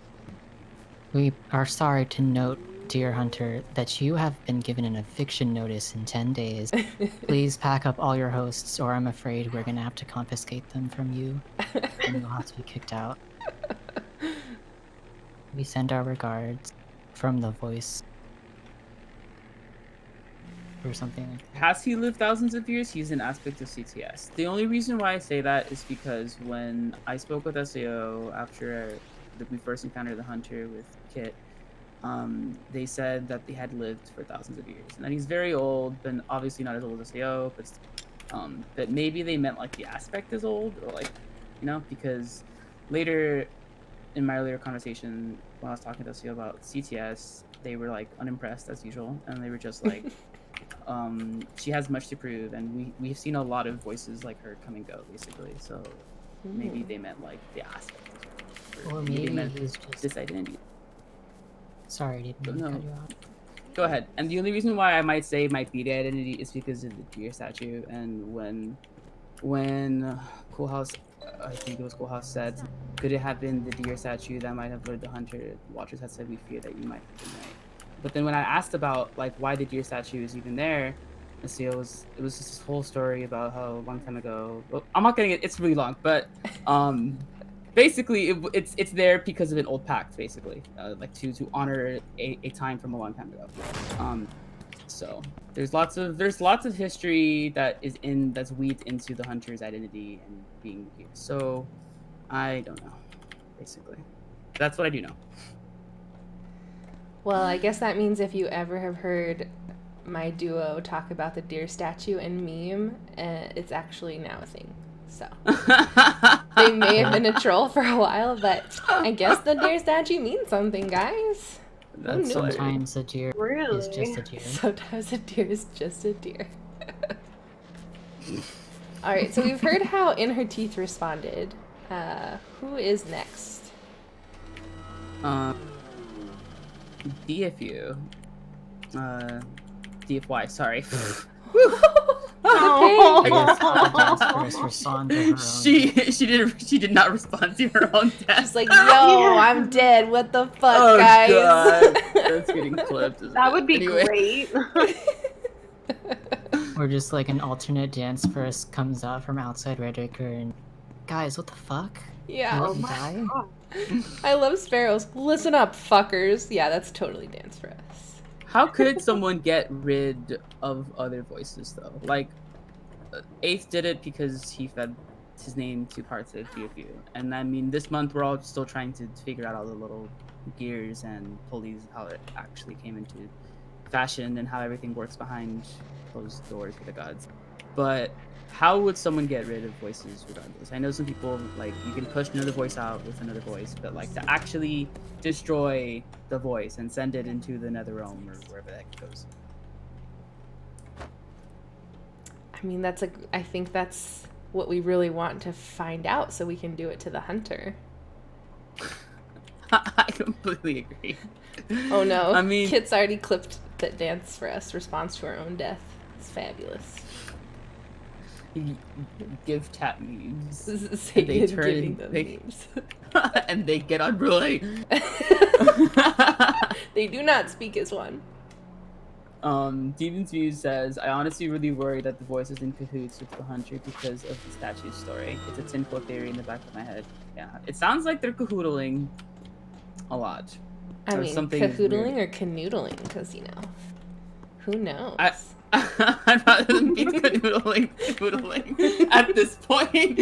We are sorry to note, dear Hunter, that you have been given an eviction notice in 10 days. Please pack up all your hosts, or I'm afraid we're gonna have to confiscate them from you, and you'll have to be kicked out. We send our regards from the voice. Or something like that. Has he lived thousands of years? He's an aspect of CTS. The only reason why I say that is because when I spoke with SAO after we first encountered the Hunter with Kit, they said that they had lived for thousands of years, and that he's very old, but obviously not as old as SAO. But maybe they meant like the aspect is old, or like, you know, because later in my earlier conversation when I was talking to SAO about CTS, they were like unimpressed as usual, and they were just like. She has much to prove, and we've seen a lot of voices like her come and go, basically. So maybe they meant like the aspect, Or they maybe meant he's just. this identity. Sorry, didn't mean to No. cut you out. Go ahead. And the only reason why I might say it might be the identity is because of the deer statue, and when Cool House, I think it was Cool House said, could it have been the deer statue that might have lured the Hunter? Watchers had said we fear that you might have been right. But then when I asked about like why the deer statue is even there, it was just this whole story about how a long time ago. Well, I'm not getting it. It's really long, but basically it's there because of an old pact, basically, like to honor a time from a long time ago. So there's lots of history that's weaved into the Hunter's identity and being here. So I don't know, basically. That's what I do know. Well, I guess that means if you ever have heard my duo talk about the deer statue and meme, it's actually now a thing. So they may have been a troll for a while, but I guess the deer statue means something, guys. That's knew? Sometimes a deer Really? is just a deer. Sometimes a deer is just a deer. All right, so we've heard how In Her Teeth responded. Who is next? DFU. DFY, sorry. I guess the dance first respond to her own She did not respond to her own death. She's like, yo, I'm dead. What the fuck, Oh guys? god, that's getting clipped. Isn't That it? would be Anyway. great. Or just like an alternate dance first comes out from outside Reddicker and guys, what the fuck? Yeah. Let Oh me my die? god. I love sparrows. Listen up, fuckers. Yeah, that's totally dance for us. How could someone get rid of other voices though? Like, Ace did it because he fed his name to parts of DFU, and I mean, this month we're all still trying to figure out all the little gears and pulleys, how it actually came into fashion and how everything works behind closed doors with the gods. But how would someone get rid of voices regardless? I know some people, like, you can push another voice out with another voice, but like to actually destroy the voice and send it into the nether realm or wherever the heck it goes. I mean, I think that's what we really want to find out so we can do it to the hunter. I completely agree. Oh no. I mean, Kit's already clipped that dance for us responds to our own death. It's fabulous. give tap memes. Satan They turn giving in- them they- memes. and they get unruly. They do not speak as one. Demon's View says, I honestly really worry that the voice is in cahoots with the hunter because of the statue's story. It's a tinfoil theory in the back of my head. Yeah, it sounds like they're cahoodling a lot. I Or mean, something is cahoodling weird. or canoodling, because, you know, who knows? I'd rather than be canoodling at this point.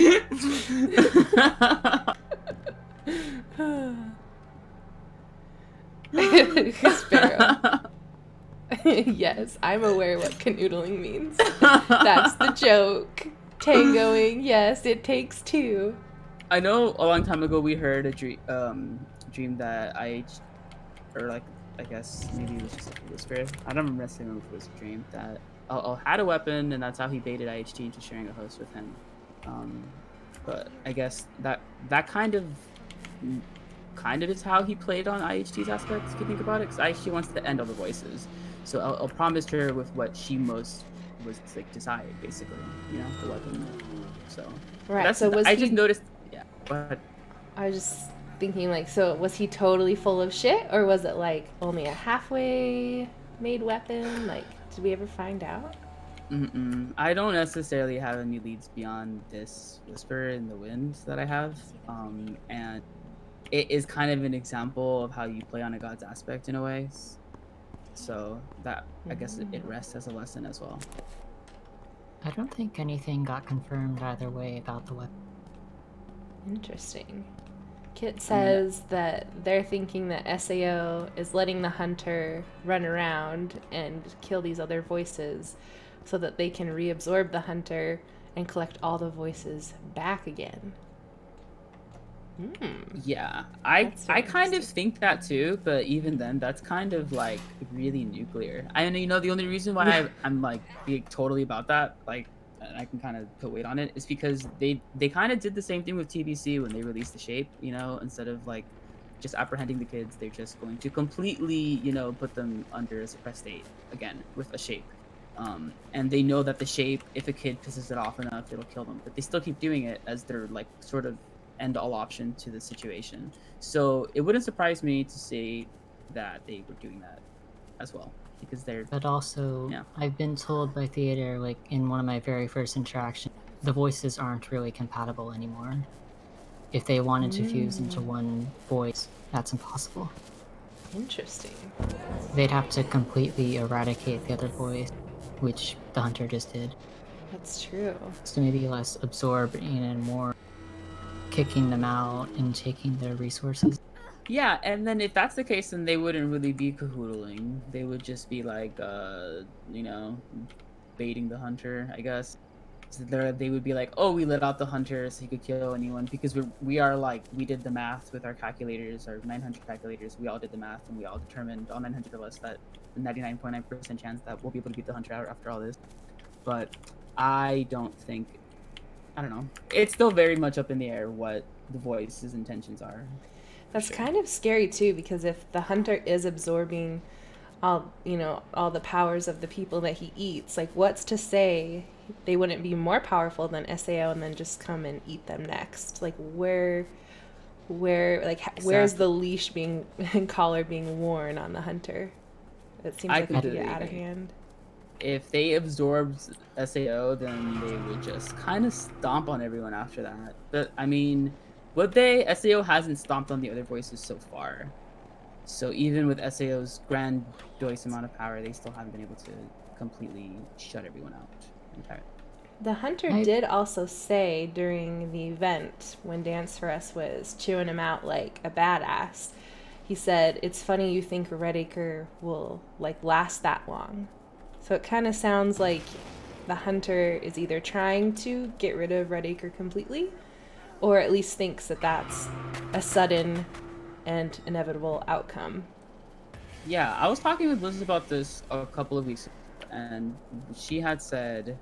Sparrow. Yes, I'm aware what canoodling means. That's the joke. Tangoing, yes, it takes two. I know a long time ago we heard a dream that or like I guess maybe it was just like a whisper. I don't necessarily remember if it was a dream that had a weapon, and that's how he baited IHT into sharing a host with him. But I guess that kind of is how he played on IHT's aspects, if you think about it, because IHT wants to end all the voices. So I'll promise her with what she most was like desired, basically, the weapon. So right. So I just noticed. Yeah, but I was just thinking, like, so was he totally full of shit, or was it like only a halfway made weapon? Like, did we ever find out? I don't necessarily have any leads beyond this whisper in the wind that I have, and it is kind of an example of how you play on a god's aspect in a way. So that I guess it rests as a lesson as well. I don't think anything got confirmed either way about the weapon. Interesting. Kit says that they're thinking that SAO is letting the hunter run around and kill these other voices so that they can reabsorb the hunter and collect all the voices back again. Yeah, I kind of think that too, but even then, that's kind of like really nuclear. And the only reason why I'm like being totally about that, like, and I can kind of put weight on it, is because they kind of did the same thing with TBC when they released the shape. Instead of like just apprehending the kids, they're just going to completely put them under a suppressed state again with a shape. And they know that the shape, if a kid pisses it off enough, it'll kill them. But they still keep doing it as their like sort of end all option to the situation. So it wouldn't surprise me to see that they were doing that as well, because they're. But also, I've been told by Theater, like in one of my very first interactions, the voices aren't really compatible anymore. If they wanted to fuse into one voice, that's impossible. Interesting. They'd have to completely eradicate the other voice, which the hunter just did. That's true. So maybe less absorbing and more kicking them out and taking their resources. Yeah, and then if that's the case, then they wouldn't really be cahoodling. They would just be like, baiting the hunter, I guess. So they would be like, oh, we let out the hunter so he could kill anyone, because we are like, we did the math with our calculators, our 900 calculators. We all did the math, and we all determined, all 900 of us, that the 99.9% chance that we'll be able to beat the hunter out after all this. But I don't know. It's still very much up in the air what the voice's intentions are. That's kind of scary too, because if the hunter is absorbing all the powers of the people that he eats, like, what's to say they wouldn't be more powerful than SAO and then just come and eat them next? Like, where's the leash being and collar being worn on the hunter? It seems like it could get out of hand. If they absorbed SAO, then they would just kind of stomp on everyone after that. But I mean, SAO hasn't stomped on the other voices so far. So even with SAO's grandiose amount of power, they still haven't been able to completely shut everyone out entirely. The hunter did also say during the event when Dance for Us was chewing him out like a badass, he said, "It's funny you think Redacre will like last that long." So it kind of sounds like the hunter is either trying to get rid of Redacre completely, or at least thinks that that's a sudden and inevitable outcome. Yeah, I was talking with Liz about this a couple of weeks ago, and she had said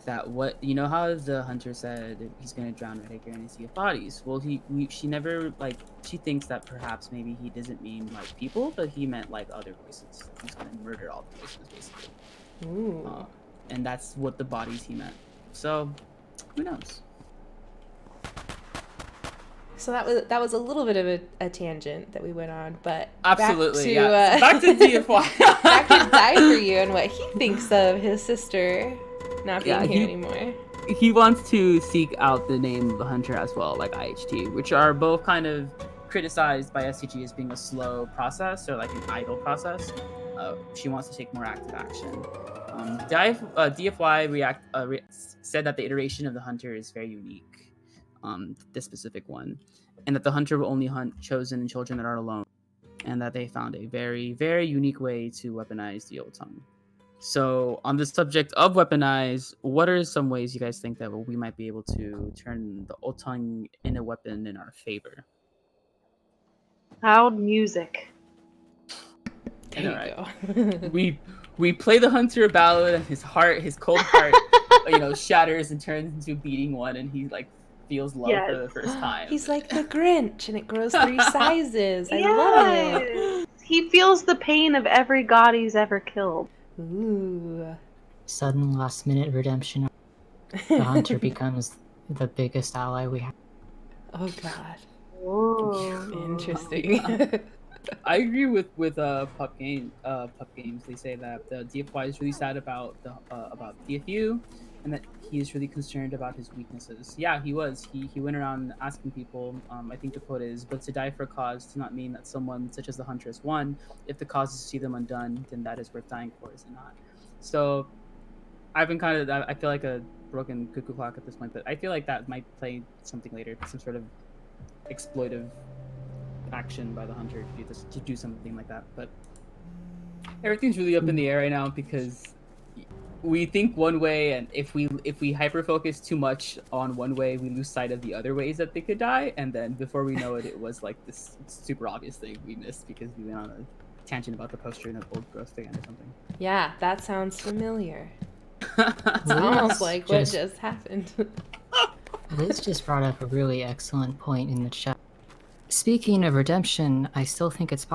that how the hunter said he's going to drown Redacre in a sea of bodies. Well, she never, like, she thinks that perhaps maybe he doesn't mean like people, but he meant like other voices. He's going to murder all the voices, basically. Ooh. And that's what the bodies he meant. So, who knows? So that was a little bit of a tangent that we went on, but absolutely, back to DFY. Back to Die For You and what he thinks of his sister not being here anymore. He wants to seek out the name of the hunter as well, like IHT, which are both kind of criticized by SCG as being a slow process or like an idle process. She wants to take more active action. DFY said that the iteration of the hunter is very unique, this specific one, and that the hunter will only hunt chosen children that are alone, and that they found a very, very unique way to weaponize the old tongue. So, on the subject of weaponize, what are some ways you guys think that we might be able to turn the old tongue in a weapon in our favor? Loud music. There All right. you go. we play the hunter a ballad, and his cold heart, shatters and turns into a beating one, and he like feels love for the first time. He's like the Grinch, and it grows 3 sizes. I love it. Yes! He feels the pain of every god he's ever killed. Ooh. Sudden last-minute redemption. The hunter becomes the biggest ally we have. Oh God. Whoa. Interesting. I agree with pup games. They say that the DFY is really sad about DFU, and that he is really concerned about his weaknesses. Yeah, he was. He went around asking people. I think the quote is, "But to die for a cause does not mean that someone such as the hunter has won. If the cause is to see them undone, then that is worth dying for, is it not?" So, I feel like a broken cuckoo clock at this point, but I feel like that might play something later, some sort of exploitive action by the hunter to do something like that. But everything's really up in the air right now because we think one way, and if we hyper focus too much on one way, we lose sight of the other ways that they could die, and then before we know it, it was like this super obvious thing we missed because we went on a tangent about the poster in an old growth fan or something. Yeah, that sounds familiar. It's almost like what just happened. Liz just brought up a really excellent point in the chat. Speaking of redemption, I still think it's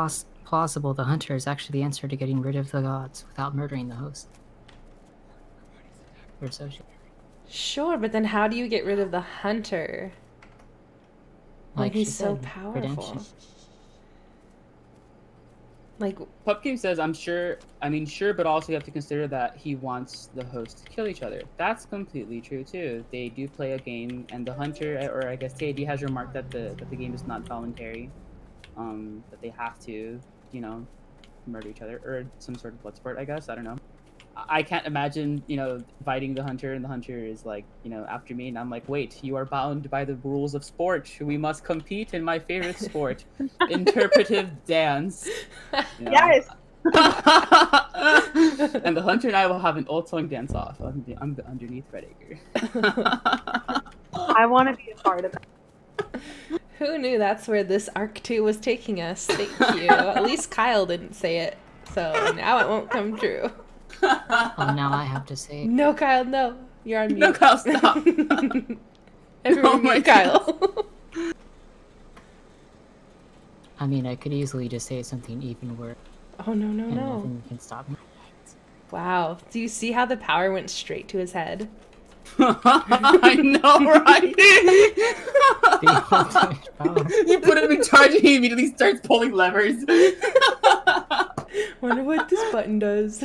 plausible the hunter is actually the answer to getting rid of the gods without murdering the host. Or so she. Sure, but then how do you get rid of the hunter? Like he's she so said, powerful. redemption. Like, Pupgame says, sure, but also you have to consider that he wants the host to kill each other. That's completely true too. They do play a game, and the hunter, or I guess TAD, has remarked that the game is not voluntary, that they have to, murder each other, or some sort of blood sport, I guess. I don't know. I can't imagine, fighting the hunter, and the hunter is like, after me, and I'm like, wait, you are bound by the rules of sport. We must compete in my favorite sport, interpretive dance. Yes. And the hunter and I will have an old tongue dance off underneath Red Acre. I want to be a part of that. who knew that's where this arc 2 was taking us? Thank you. At least Kyle didn't say it, so now it won't come true. Oh, now I have to say it. No, Kyle, no. You're on mute. No, Kyle, stop. Everyone mute Kyle. I mean, I could easily just say something even worse. Oh, no, no, And no. nothing can stop me. Wow. Do you see how the power went straight to his head? I know, right? The ultimate power. You put him in charge and he immediately starts pulling levers. Wonder what this button does.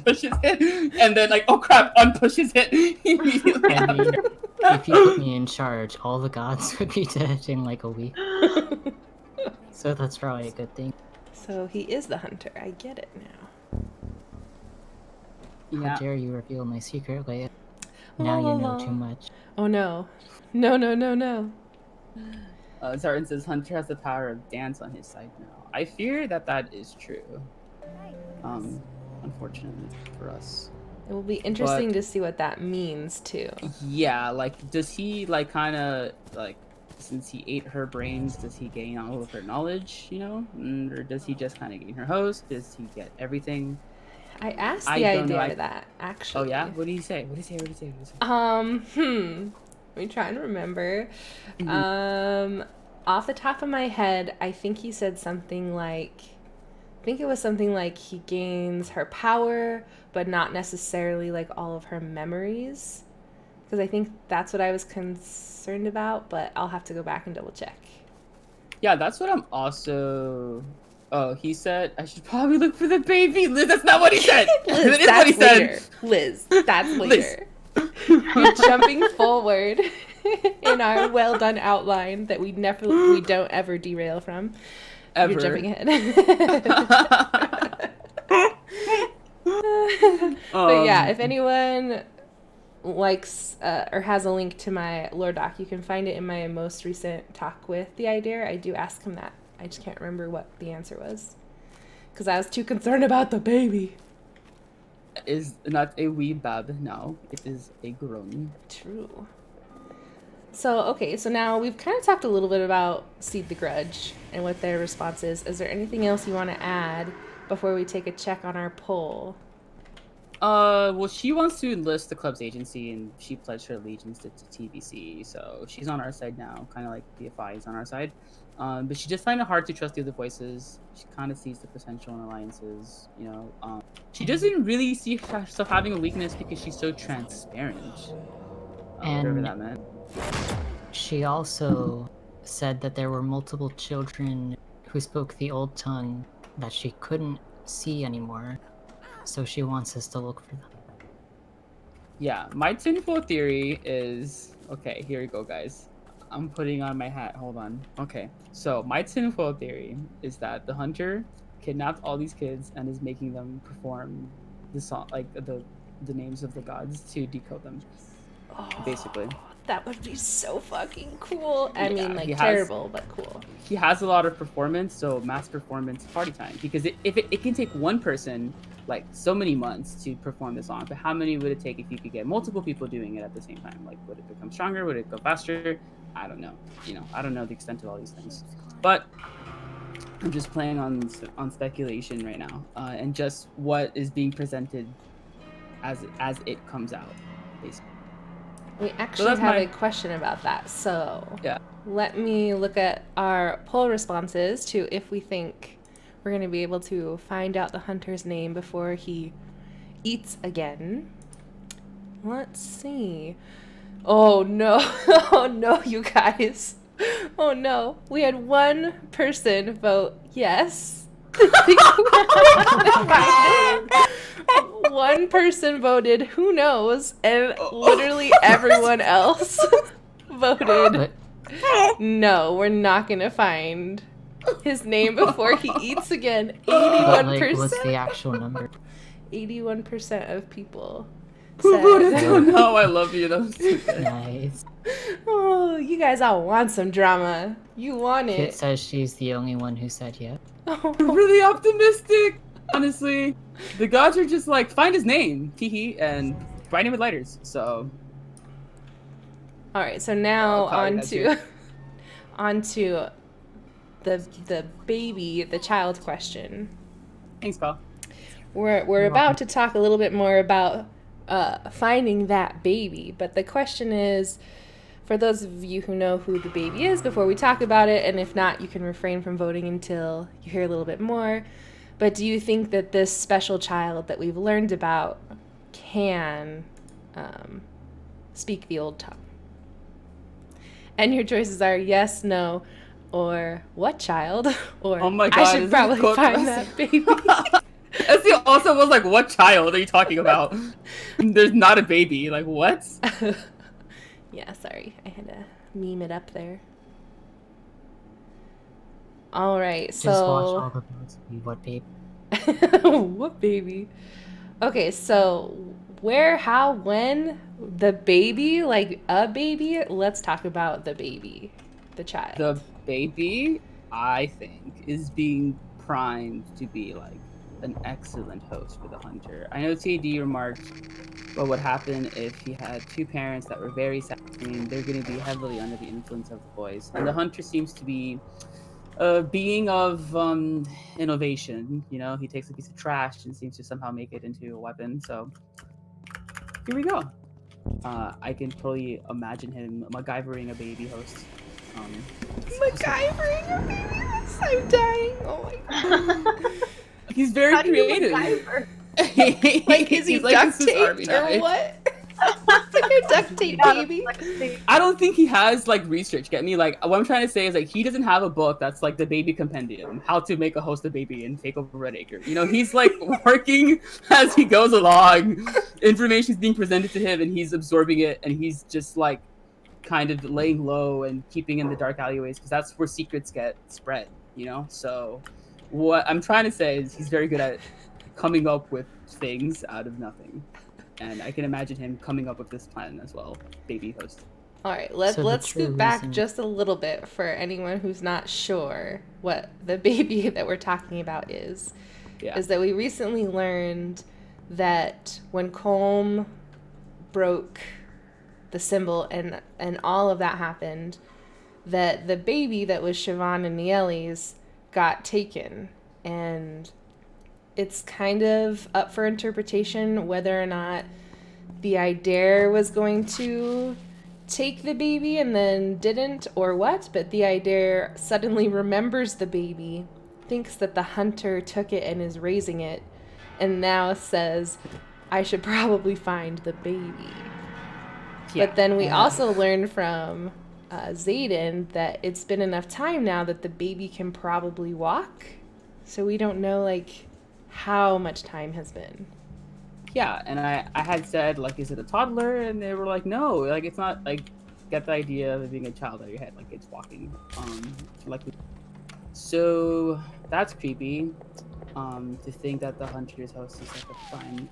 Pushes it, and then like, oh crap, unpushes it immediately. I mean, if you put me in charge, all the gods would be dead in like a week. So that's probably a good thing. So he is the hunter. I get it now. How Yeah. dare you reveal my secret, Leia? Now you know too much. Oh no. No, no, no, no. Zartan says Hunter has the power of dance on his side now. I fear that is true. Unfortunately for us. It will be interesting to see what that means too. Yeah, like, does he like kind of like, since he ate her brains, does he gain all of her knowledge? Or does he just kind of gain her host? Does he get everything? I asked the I don't know, idea of that actually. Oh yeah, what did he say? What did he say? Let me try and remember. Off the top of my head, I think he said something like, he gains her power, but not necessarily like all of her memories. Because I think that's what I was concerned about, but I'll have to go back and double check. Yeah, that's what I'm also. Oh, he said I should probably look for the baby. Liz, that's not what he said. Liz, that is that's what he later. said. Liz, that's later. You're jumping forward in our well done outline that we don't ever derail from. Ever. You're jumping ahead. But yeah, if anyone likes or has a link to my lore doc, you can find it in my most recent talk with the idea. I do ask him that. I just can't remember what the answer was because I was too concerned about the baby. Is not a wee bab now. It is a grown. True. So, okay, so now we've kind of talked a little bit about Seed the Grudge and what their response is. Is there anything else you want to add before we take a check on our poll? Well, she wants to enlist the club's agency, and she pledged her allegiance to TBC, so she's on our side now, kind of like DFI is on our side. But she just find it hard to trust the other voices. She kind of sees the potential in alliances, you know. She doesn't really see herself having a weakness because she's so transparent. Whatever And that meant. she also said that there were multiple children who spoke the old tongue that she couldn't see anymore. So she wants us to look for them. Yeah, my tinfoil theory is... Okay, here we go, guys. I'm putting on my hat. Hold on. Okay, so my tinfoil theory is that the hunter kidnapped all these kids and is making them perform the song, like the names of the gods to decode them, basically. That would be so fucking cool. I Yeah, mean, like, he has- terrible, but cool. He has a lot of performance, so mass performance party time. Because it can take one person like so many months to perform the song, but how many would it take if you could get multiple people doing it at the same time? Like, would it become stronger? Would it go faster? I don't know. You know, I don't know the extent of all these things. But I'm just playing on speculation right now, and just what is being presented as it comes out, basically. We actually have a question about that. So Yeah. let me look at our poll responses to if we think we're going to be able to find out the hunter's name before he eats again. Let's see. Oh no. Oh no, you guys. Oh no. We had one person vote yes. One person voted who knows, and literally everyone else voted no, we're not gonna find his name before he eats again. But, 81%. like, what's the actual number? 81% of people Who said, voted? Oh no, I love you. That was too good. Nice. oh, you guys all want some drama. You want Kit it. says she's the only one who said yes. Oh, Really optimistic. Honestly, the gods are just like, find his name, teehee, and write him with lighters. So all right, so now Kali, on that's to you. onto the baby, the child question. Thanks, pal. We're about to talk a little bit more about finding that baby, but the question is, for those of you who know who the baby is, before we talk about it, and if not, you can refrain from voting until you hear a little bit more. But do you think that this special child that we've learned about can speak the old tongue? And your choices are yes, no, or what child, or Oh my I God, should is this probably code find for that us? baby. Essie also was like, what child are you talking about? There's not a baby. Like, what? Yeah, sorry. I had to meme it up there. All right, Just watch all so... the votes. What baby? What baby? Okay, so where, how, when, the baby, like a baby? Let's talk about the baby, the child. The baby, I think, is being primed to be like an excellent host for the hunter. I know TD remarked what would happen if he had two parents that were very sad. I mean, they're going to be heavily under the influence of the boys. And the hunter seems to be a being of innovation. You know, he takes a piece of trash and seems to somehow make it into a weapon. So here we go. I can totally imagine him MacGyvering a baby host. MacGyvering a baby? Yes, I'm dying. Oh my god. He's very How do you creative. MacGyver? Like, is he He's like duct Swiss Army taped or knife. what? Like a duct tape baby? I don't think he has like research. Get me? Like what I'm trying to say is like he doesn't have a book that's like the baby compendium, how to make a host a baby and take over Red Acre. You know, he's like working as he goes along. Information is being presented to him, and he's absorbing it, and he's just like kind of laying low and keeping in the dark alleyways because that's where secrets get spread. You know, so what I'm trying to say is he's very good at coming up with things out of nothing. And I can imagine him coming up with this plan as well, baby host. All right, So the let's true scoot back reason- just a little bit for anyone who's not sure what the baby that we're talking about is. Yeah. Is that we recently learned that when Colm broke the symbol and all of that happened, that the baby that was Siobhan and Nieli's got taken, and it's kind of up for interpretation whether or not the Idare was going to take the baby and then didn't, or what, but the Idare suddenly remembers the baby, thinks that the hunter took it and is raising it, and now says, I should probably find the baby. Yeah. But then we also learned from Xaden that it's been enough time now that the baby can probably walk, so we don't know, like, how much time has been. Yeah, and I had said, like, is it a toddler? And they were like, no, like, it's not, like, get the idea of it being a child out of your head, like, it's walking. Like, so that's creepy. To think that the hunter's host is like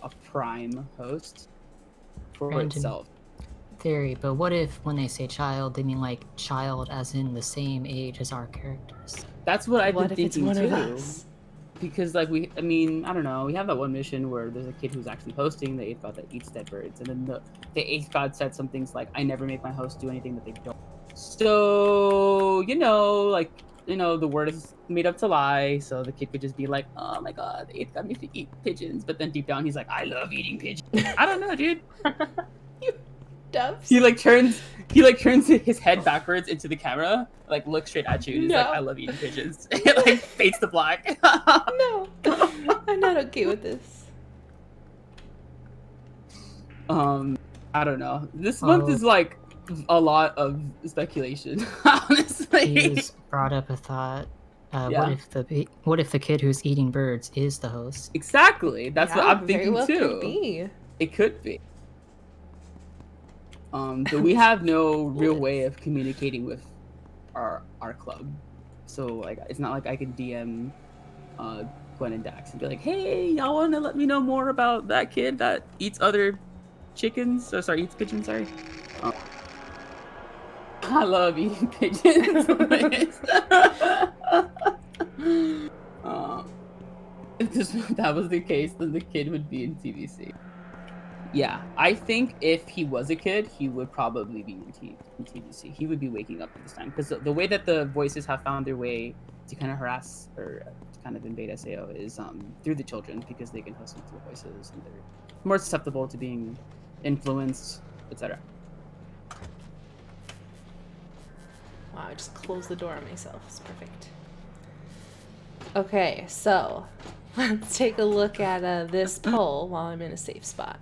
a prime host for Random itself. theory, but what if when they say child, they mean like child as in the same age as our characters? That's what I've What been if it's thinking one too. of us? Because, like, I mean, I don't know. We have that one mission where there's a kid who's actually hosting the 8th god that eats dead birds. And then the 8th god said some things like, I never make my host do anything that they don't. So, like, the word is made up to lie. So the kid could just be like, oh my god, the 8th god makes me eat pigeons. But then deep down, he's like, I love eating pigeons. I don't know, dude. Doves? He turns his head backwards into the camera, like looks straight at you, and he's like, No. I love eating pigeons. It like fades to black. No, I'm not okay with this. I don't know. This month is like a lot of speculation, honestly. You just brought up a thought. Yeah. What if the kid who's eating birds is the host? Exactly. That's what Yeah, I'm very thinking well too. Could be. It could be. But we have no real way of communicating with our club. So like it's not like I can DM Gwen and Dax and be like, hey, y'all wanna let me know more about that kid that eats other chickens? Oh, sorry, eats pigeons, sorry. I love eating pigeons. If that was the case, then the kid would be in TVC. Yeah, I think if he was a kid, he would probably be in TVC. He would be waking up at this time. Because the way that the voices have found their way to kind of harass or to kind of invade SAO is through the children, because they can host into the voices and they're more susceptible to being influenced, etc. Wow, I just closed the door on myself. It's perfect. Okay, so let's take a look at this poll while I'm in a safe spot.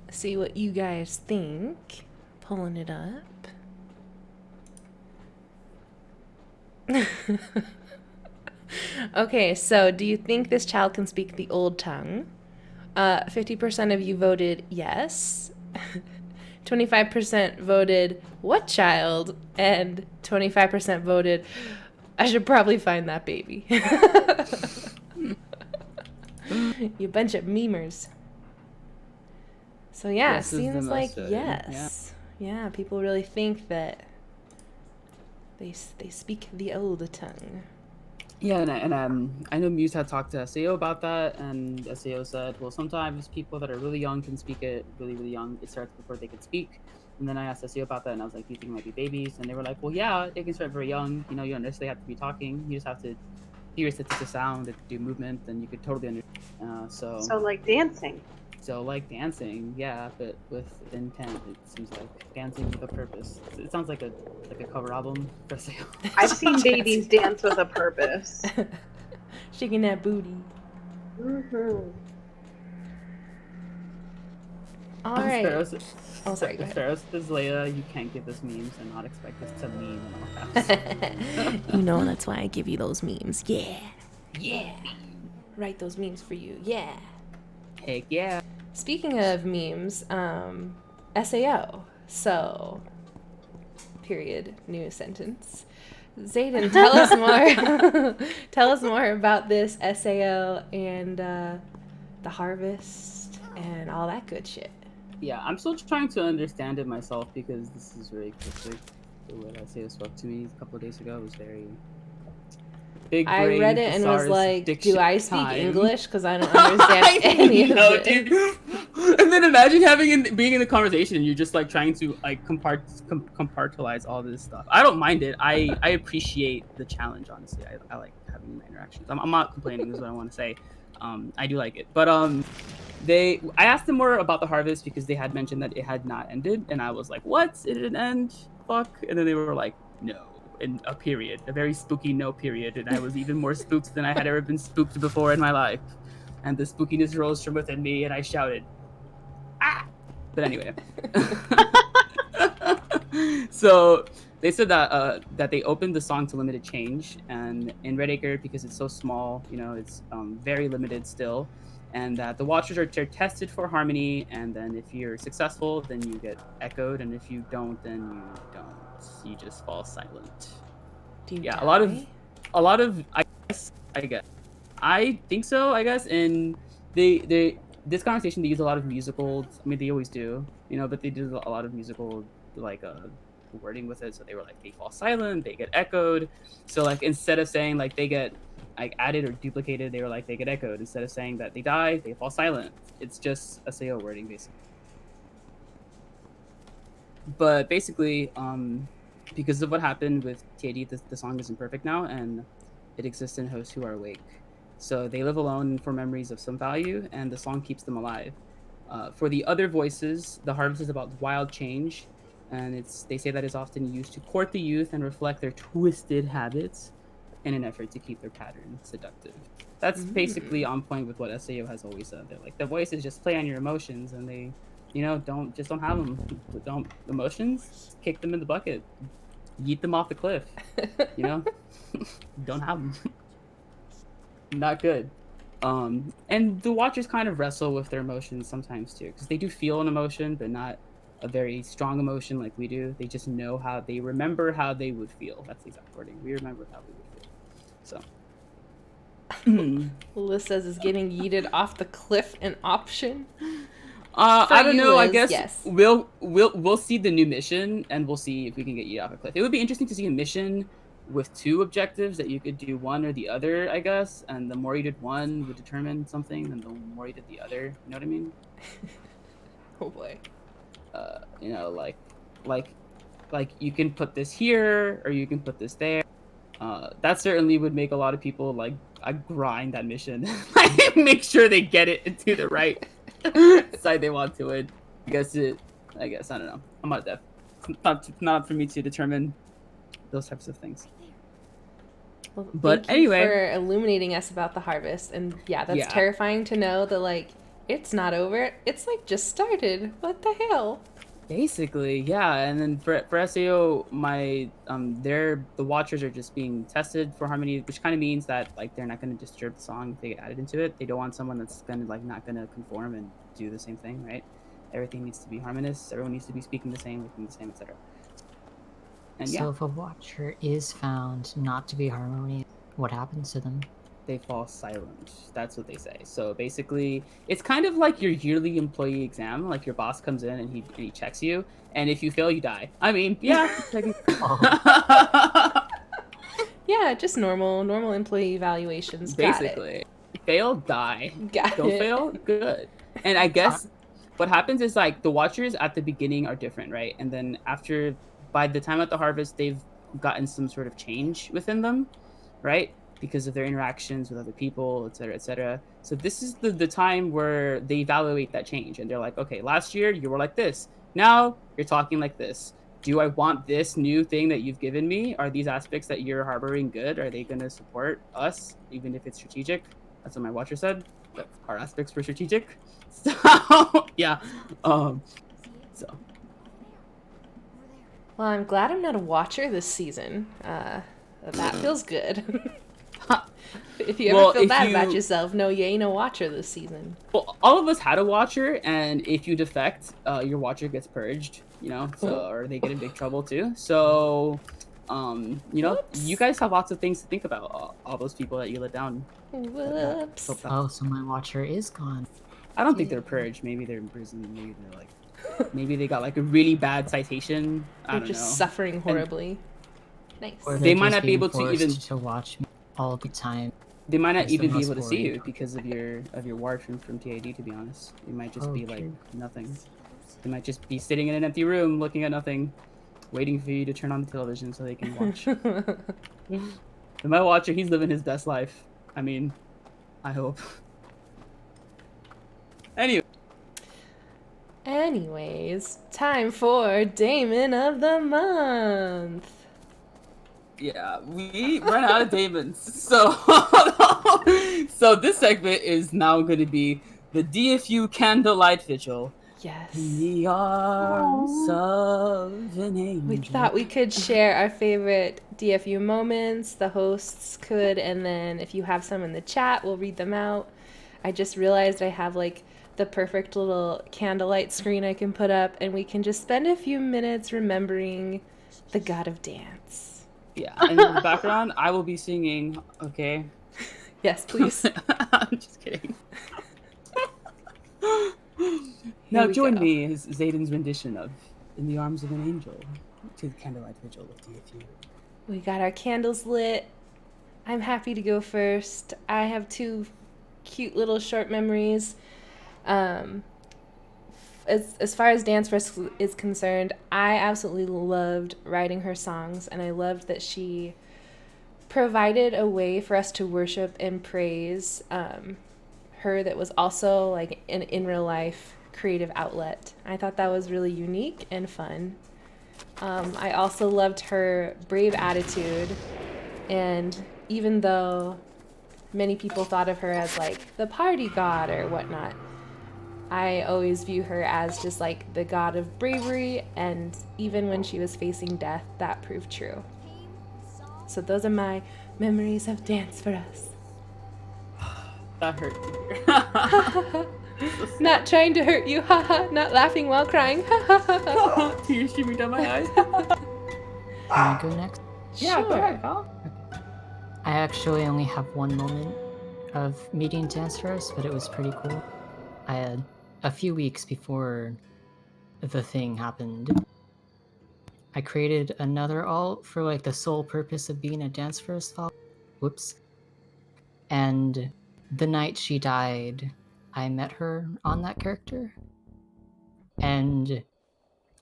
See what you guys think. Pulling it up. Okay, so do you think this child can speak the old tongue? 50% of you voted yes. 25% voted what child, and 25% voted I should probably find that baby. You bunch of memers. So yeah, Yes is the seems like most, yes. Yeah, people really think that they speak the old tongue. Yeah, and I know Muse had talked to SAO about that, and SAO said, well, sometimes people that are really young can speak it really, really young. It starts before they can speak. And then I asked SAO about that, and I was like, do you think it might be babies? And they were like, well, yeah, they can start very young. You don't necessarily have to be talking. You just have to hear the sound, do movement, and you could totally understand. So like dancing. So like dancing, yeah, but with intent. It seems like dancing with a purpose. It sounds like a cover album for SAO. I've seen babies dance with a purpose. Shaking that booty. Mm-hmm. All right. Oh, sorry, go ahead. Pharaoh says, Leia, you can't give us memes and not expect us to meme in all caps. You know, that's why I give you those memes. Yeah. Yeah. Write those memes for you. Yeah. Heck yeah. Speaking of memes, SAO. So, period, new sentence. Xaden, tell us more. Tell us more about this SAO and the harvest and all that good shit. Yeah, I'm still trying to understand it myself because this is very cryptic. What I say spoke to me a couple of days ago was very big I brain read it and was thesaurus like, diction do I speak time. English? Because I don't understand any of know, it. dude. And then imagine being in the conversation and you're just like trying to like compartmentalize all this stuff. I don't mind it. I appreciate the challenge, honestly. I like having the interactions. I'm not complaining, is what I want to say. I do like it. But I asked them more about the harvest because they had mentioned that it had not ended, and I was like, what? It didn't end? Fuck. And then they were like, no. In a period, a very spooky no period, and I was even more spooked than I had ever been spooked before in my life. And the spookiness rose from within me, and I shouted, "Ah!" But anyway, so they said that that they opened the song to limited change, and in Red Acre, because it's so small, you know, it's very limited still, and that the watchers are tested for harmony, and then if you're successful, then you get echoed, and if you don't, then you don't. You just fall silent. Do you Yeah, die? a lot of I guess I think so. I guess, and they this conversation they use a lot of musical. I mean, they always do, you know, but they do a lot of musical like wording with it. So they were like they fall silent, they get echoed. So like instead of saying like they get like added or duplicated, they were like they get echoed. Instead of saying that they die, they fall silent. It's just a SAO wording basically. But basically, because of what happened with TAD, the song isn't perfect now, and it exists in hosts who are awake. So they live alone for memories of some value, and the song keeps them alive. For the other voices, the harvest is about wild change, and they say that it's often used to court the youth and reflect their twisted habits in an effort to keep their pattern seductive. That's basically on point with what SAO has always said. They're like the voices just play on your emotions, and they, you know, don't have them. Don't emotions, kick them in the bucket, yeet them off the cliff. You know, don't have them. Not good. And the watchers kind of wrestle with their emotions sometimes too, because they do feel an emotion, but not a very strong emotion like we do. They just know how they remember how they would feel. That's the exact wording. We remember how we would feel. So. Liz says, is getting yeeted off the cliff an option? I don't know. Liz, I guess yes. we'll see the new mission, and we'll see if we can get yeeted off a cliff. It would be interesting to see a mission with two objectives that you could do one or the other, I guess. And the more you did one would determine something, and the more you did the other. You know what I mean? Oh boy. You know, like you can put this here, or you can put this there. That certainly would make a lot of people like grind that mission, like make sure they get it into the right side they want to it. I guess I don't know. I'm not deaf. It's not for me to determine those types of things. Well, but thank you anyway, for illuminating us about the harvest, and yeah, that's terrifying to know that like it's not over. It's like just started. What the hell? Basically, yeah. And then for SAO, the watchers are just being tested for harmony, which kind of means that like they're not going to disturb the song if they get added into it. They don't want someone that's gonna like not going to conform and do the same thing, right? Everything needs to be harmonious. Everyone needs to be speaking the same, looking the same, etc. And so if a watcher is found not to be harmonious, what happens to them? They fall silent. That's what they say. So basically, it's kind of like your yearly employee exam. Like your boss comes in and he checks you, and if you fail, you die. I mean, yeah. Yeah, just normal employee evaluations. Basically, fail, die. Don't fail, good. And I guess what happens is like the watchers at the beginning are different, right? And then by the time at the harvest, they've gotten some sort of change within them, right? Because of their interactions with other people, etc., etc. So this is the time where they evaluate that change, and they're like, okay, last year you were like this. Now you're talking like this. Do I want this new thing that you've given me? Are these aspects that you're harboring good? Are they going to support us, even if it's strategic? That's what my watcher said. But our aspects were strategic. So yeah. So. Well, I'm glad I'm not a watcher this season. That feels good. If you ever feel bad about yourself, no, you ain't a watcher this season. Well, all of us had a watcher, and if you defect, your watcher gets purged, you know, so or they get in big trouble too. So You know, Whoops. you guys have lots of things to think about. All those people that you let down. Whoops. Hope that- Oh, so my watcher is gone. I don't think they're purged. Maybe they're in prison. Maybe they're like, maybe they got like a really bad citation. I They're don't just know. suffering horribly. Nice. Or They they're might just not be being able to forced even- to watch me all the time. They might not That's the even be most able to see you worried. because of your ward from TAD. To be honest, it might just Oh, be like true. nothing. They might just be sitting in an empty room looking at nothing, waiting for you to turn on the television so they can watch. And my watcher, he's living his best life. I mean, I hope. Anyway. Anyways, time for Damon of the Month. Yeah, we run out of demons. So, so this segment is now going to be the DFU Candlelight Vigil. Yes. In the arms of an angel. We thought we could share our favorite DFU moments. The hosts could, and then if you have some in the chat, we'll read them out. I just realized I have like the perfect little candlelight screen I can put up, and we can just spend a few minutes remembering the god of dance. Yeah, and in the background, I will be singing, okay? Yes, please. I'm just kidding. Now we join go. me as Zayden's rendition of In the Arms of an Angel to the Candlelight Vigil with DFU. We got our candles lit. I'm happy to go first. I have two cute little short memories. As far as Dance Fest is concerned, I absolutely loved writing her songs, and I loved that she provided a way for us to worship and praise her that was also like an in real life creative outlet. I thought that was really unique and fun. I also loved her brave attitude, and even though many people thought of her as like the party god or whatnot, I always view her as just like the god of bravery, and even when she was facing death, that proved true. So those are my memories of Dance for Us. That hurt. Not trying to hurt you, haha. Not laughing while crying, haha. Tears streaming down my eyes. Can I go next? Yeah, go ahead, Kyle. I actually only have one moment of meeting Dance for Us, but it was pretty cool. I had a few weeks before the thing happened. I created another alt for like the sole purpose of being a Dance for Us follower. Whoops. And the night she died, I met her on that character. And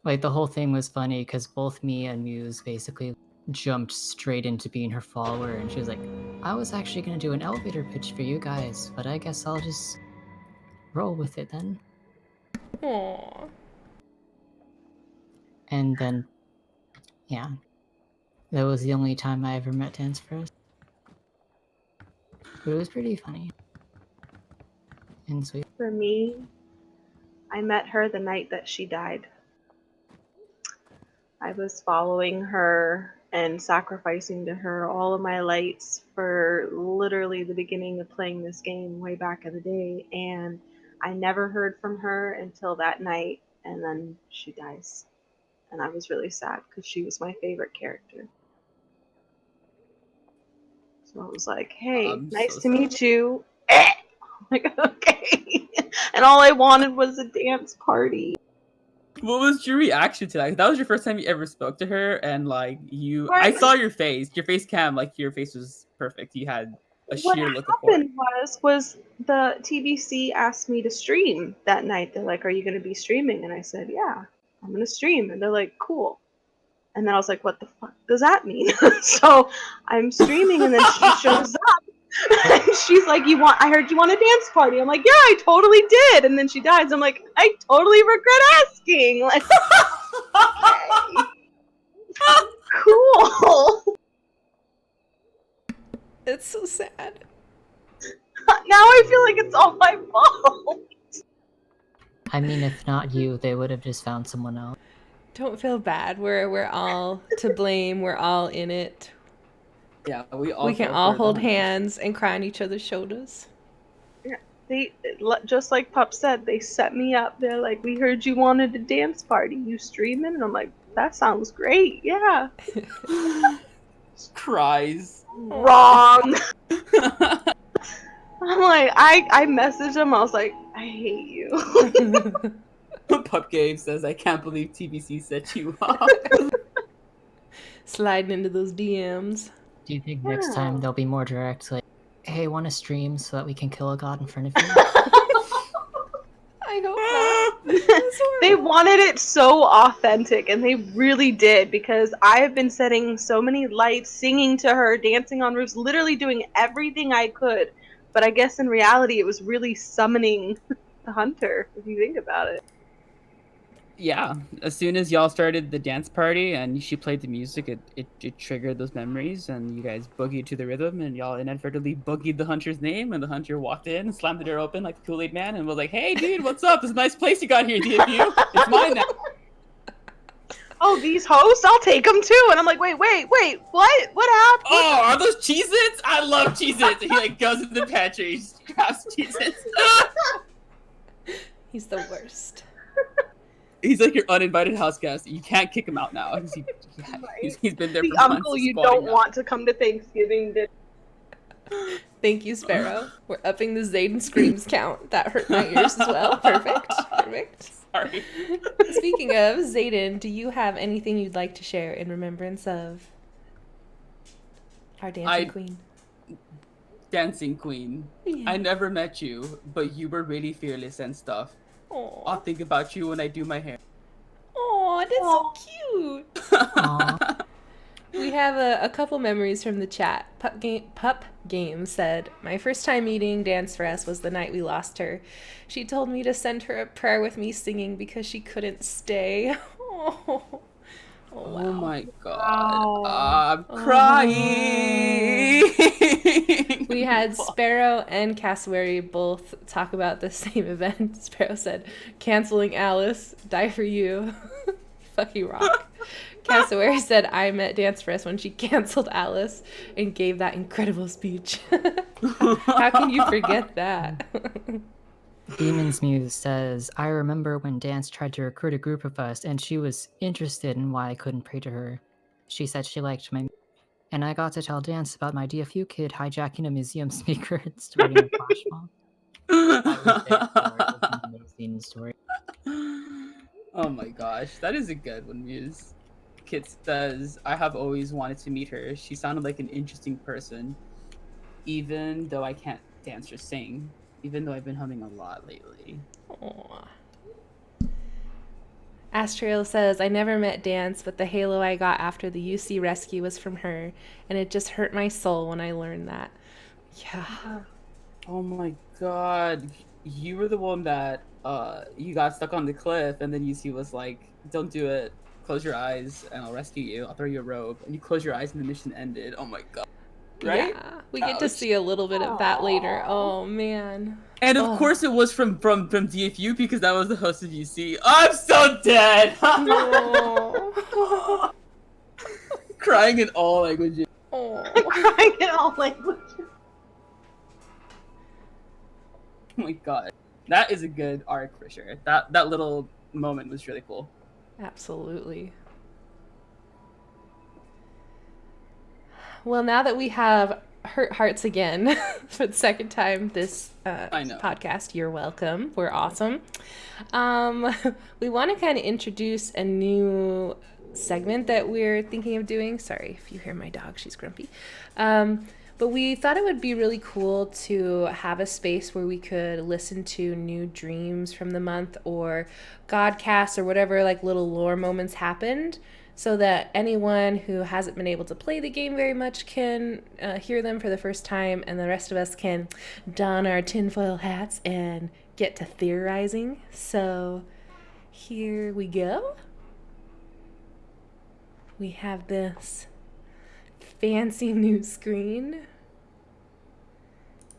like the whole thing was funny because both me and Muse basically jumped straight into being her follower, and she was like, I was actually going to do an elevator pitch for you guys, but I guess I'll just roll with it then. Aww. And then, yeah, that was the only time I ever met Dance for Us. But it was pretty funny. And sweet. For me, I met her the night that she died. I was following her and sacrificing to her all of my lights for literally the beginning of playing this game way back in the day, and I never heard from her until that night, and then she dies. And I was really sad because she was my favorite character. So I was like, hey, I'm nice so to meet you. Like, okay. And all I wanted was a dance party. What was your reaction to that? That was your first time you ever spoke to her, and like you, I Right. saw your face cam, like your face was perfect. You had a What sheer look of horror. happened was the TBC asked me to stream that night. They're like, are you going to be streaming? And I said, yeah, I'm going to stream. And they're like, cool. And then I was like, what the fuck does that mean? So I'm streaming, and then she shows up. And she's like, I heard you want a dance party. I'm like, yeah, I totally did. And then she dies. I'm like, I totally regret asking. Like, okay. Cool. It's so sad. Now I feel like it's all my fault. I mean, if not you, they would have just found someone else. Don't feel bad. We're all to blame. We're all in it. Yeah, we We can fell all for hold that. hands and cry on each other's shoulders. They, just like Pup said, they set me up. They're like, we heard you wanted a dance party. You streaming? And I'm like, that sounds great. Yeah. Cries. Wrong. I'm like, I messaged him. I was like, I hate you. Pup Game says, I can't believe TBC set you up. Sliding into those DMs. Do you think next time they'll be more direct, like, hey, want to stream so that we can kill a god in front of you? I hope not. They wanted it so authentic, and they really did, because I have been setting so many lights, singing to her, dancing on roofs, literally doing everything I could. But I guess in reality, it was really summoning the hunter, if you think about it. Yeah, as soon as y'all started the dance party and she played the music, it triggered those memories, and you guys boogied to the rhythm, and y'all inadvertently boogied the hunter's name, and the hunter walked in, slammed the door open like the Kool-Aid man, and was like, hey, dude, what's up? This is a nice place you got here, DFU. It's mine now. Oh, these hosts? I'll take them too. And I'm like, wait, what? What happened? Oh, are those Cheez-Its? I love Cheez-Its. And he like goes in the pantry, he just grabs Cheez-Its. He's the worst. He's like your uninvited house guest. You can't kick him out now. He's been there The for months. uncle you don't want to come to Thanksgiving dinner. Thank you, Sparrow. We're upping the Zayden screams count. That hurt my ears as well. Perfect. Sorry. Speaking of, Zayden, do you have anything you'd like to share in remembrance of our dancing queen? Dancing queen. Yeah. I never met you, but you were really fearless and stuff. Aww. I'll think about you when I do my hair. Aw, that's so cute. Aww. We have a couple memories from the chat. Pup Game said, my first time meeting Dance for Us was the night we lost her. She told me to send her a prayer with me singing because she couldn't stay. Oh, wow. Oh my god. I'm crying. We had Sparrow and Cassowary both talk about the same event. Sparrow said, canceling Alice, die for you. Fuck you, Rock. Cassowary said, I met Dance for Us when she canceled Alice and gave that incredible speech. How can you forget that? Demon's Muse says, I remember when Dance tried to recruit a group of us and she was interested in why I couldn't pray to her. She said she liked my and I got to tell Dance about my DFU kid hijacking a museum speaker and starting a flash mob. I was there for it. It was an amazing story. Oh my gosh, that is a good one, Muse. Kit says, I have always wanted to meet her. She sounded like an interesting person, even though I can't dance or sing, even though I've been humming a lot lately. Aww. Astrail says, I never met Dance, but the halo I got after the UC rescue was from her, and it just hurt my soul when I learned that. Yeah. Oh my god. You were the one that you got stuck on the cliff, and then UC was like, don't do it. Close your eyes, and I'll rescue you. I'll throw you a robe. And you close your eyes, and the mission ended. Oh my god. Right? Yeah, we get to see a little bit of that later. Oh man. And of course it was from DFU because that was the host of UC. I'm so dead. Crying in all languages. Crying in all languages. Oh my god. That is a good arc for sure. That little moment was really cool. Absolutely. Well, now that we have hurt hearts again for the second time this podcast, you're welcome. We're awesome. We want to kind of introduce a new segment that we're thinking of doing. Sorry if you hear my dog, she's grumpy. But we thought it would be really cool to have a space where we could listen to new dreams from the month or Godcasts or whatever like little lore moments happened, so that anyone who hasn't been able to play the game very much can hear them for the first time, and the rest of us can don our tinfoil hats and get to theorizing. So here we go. We have this fancy new screen.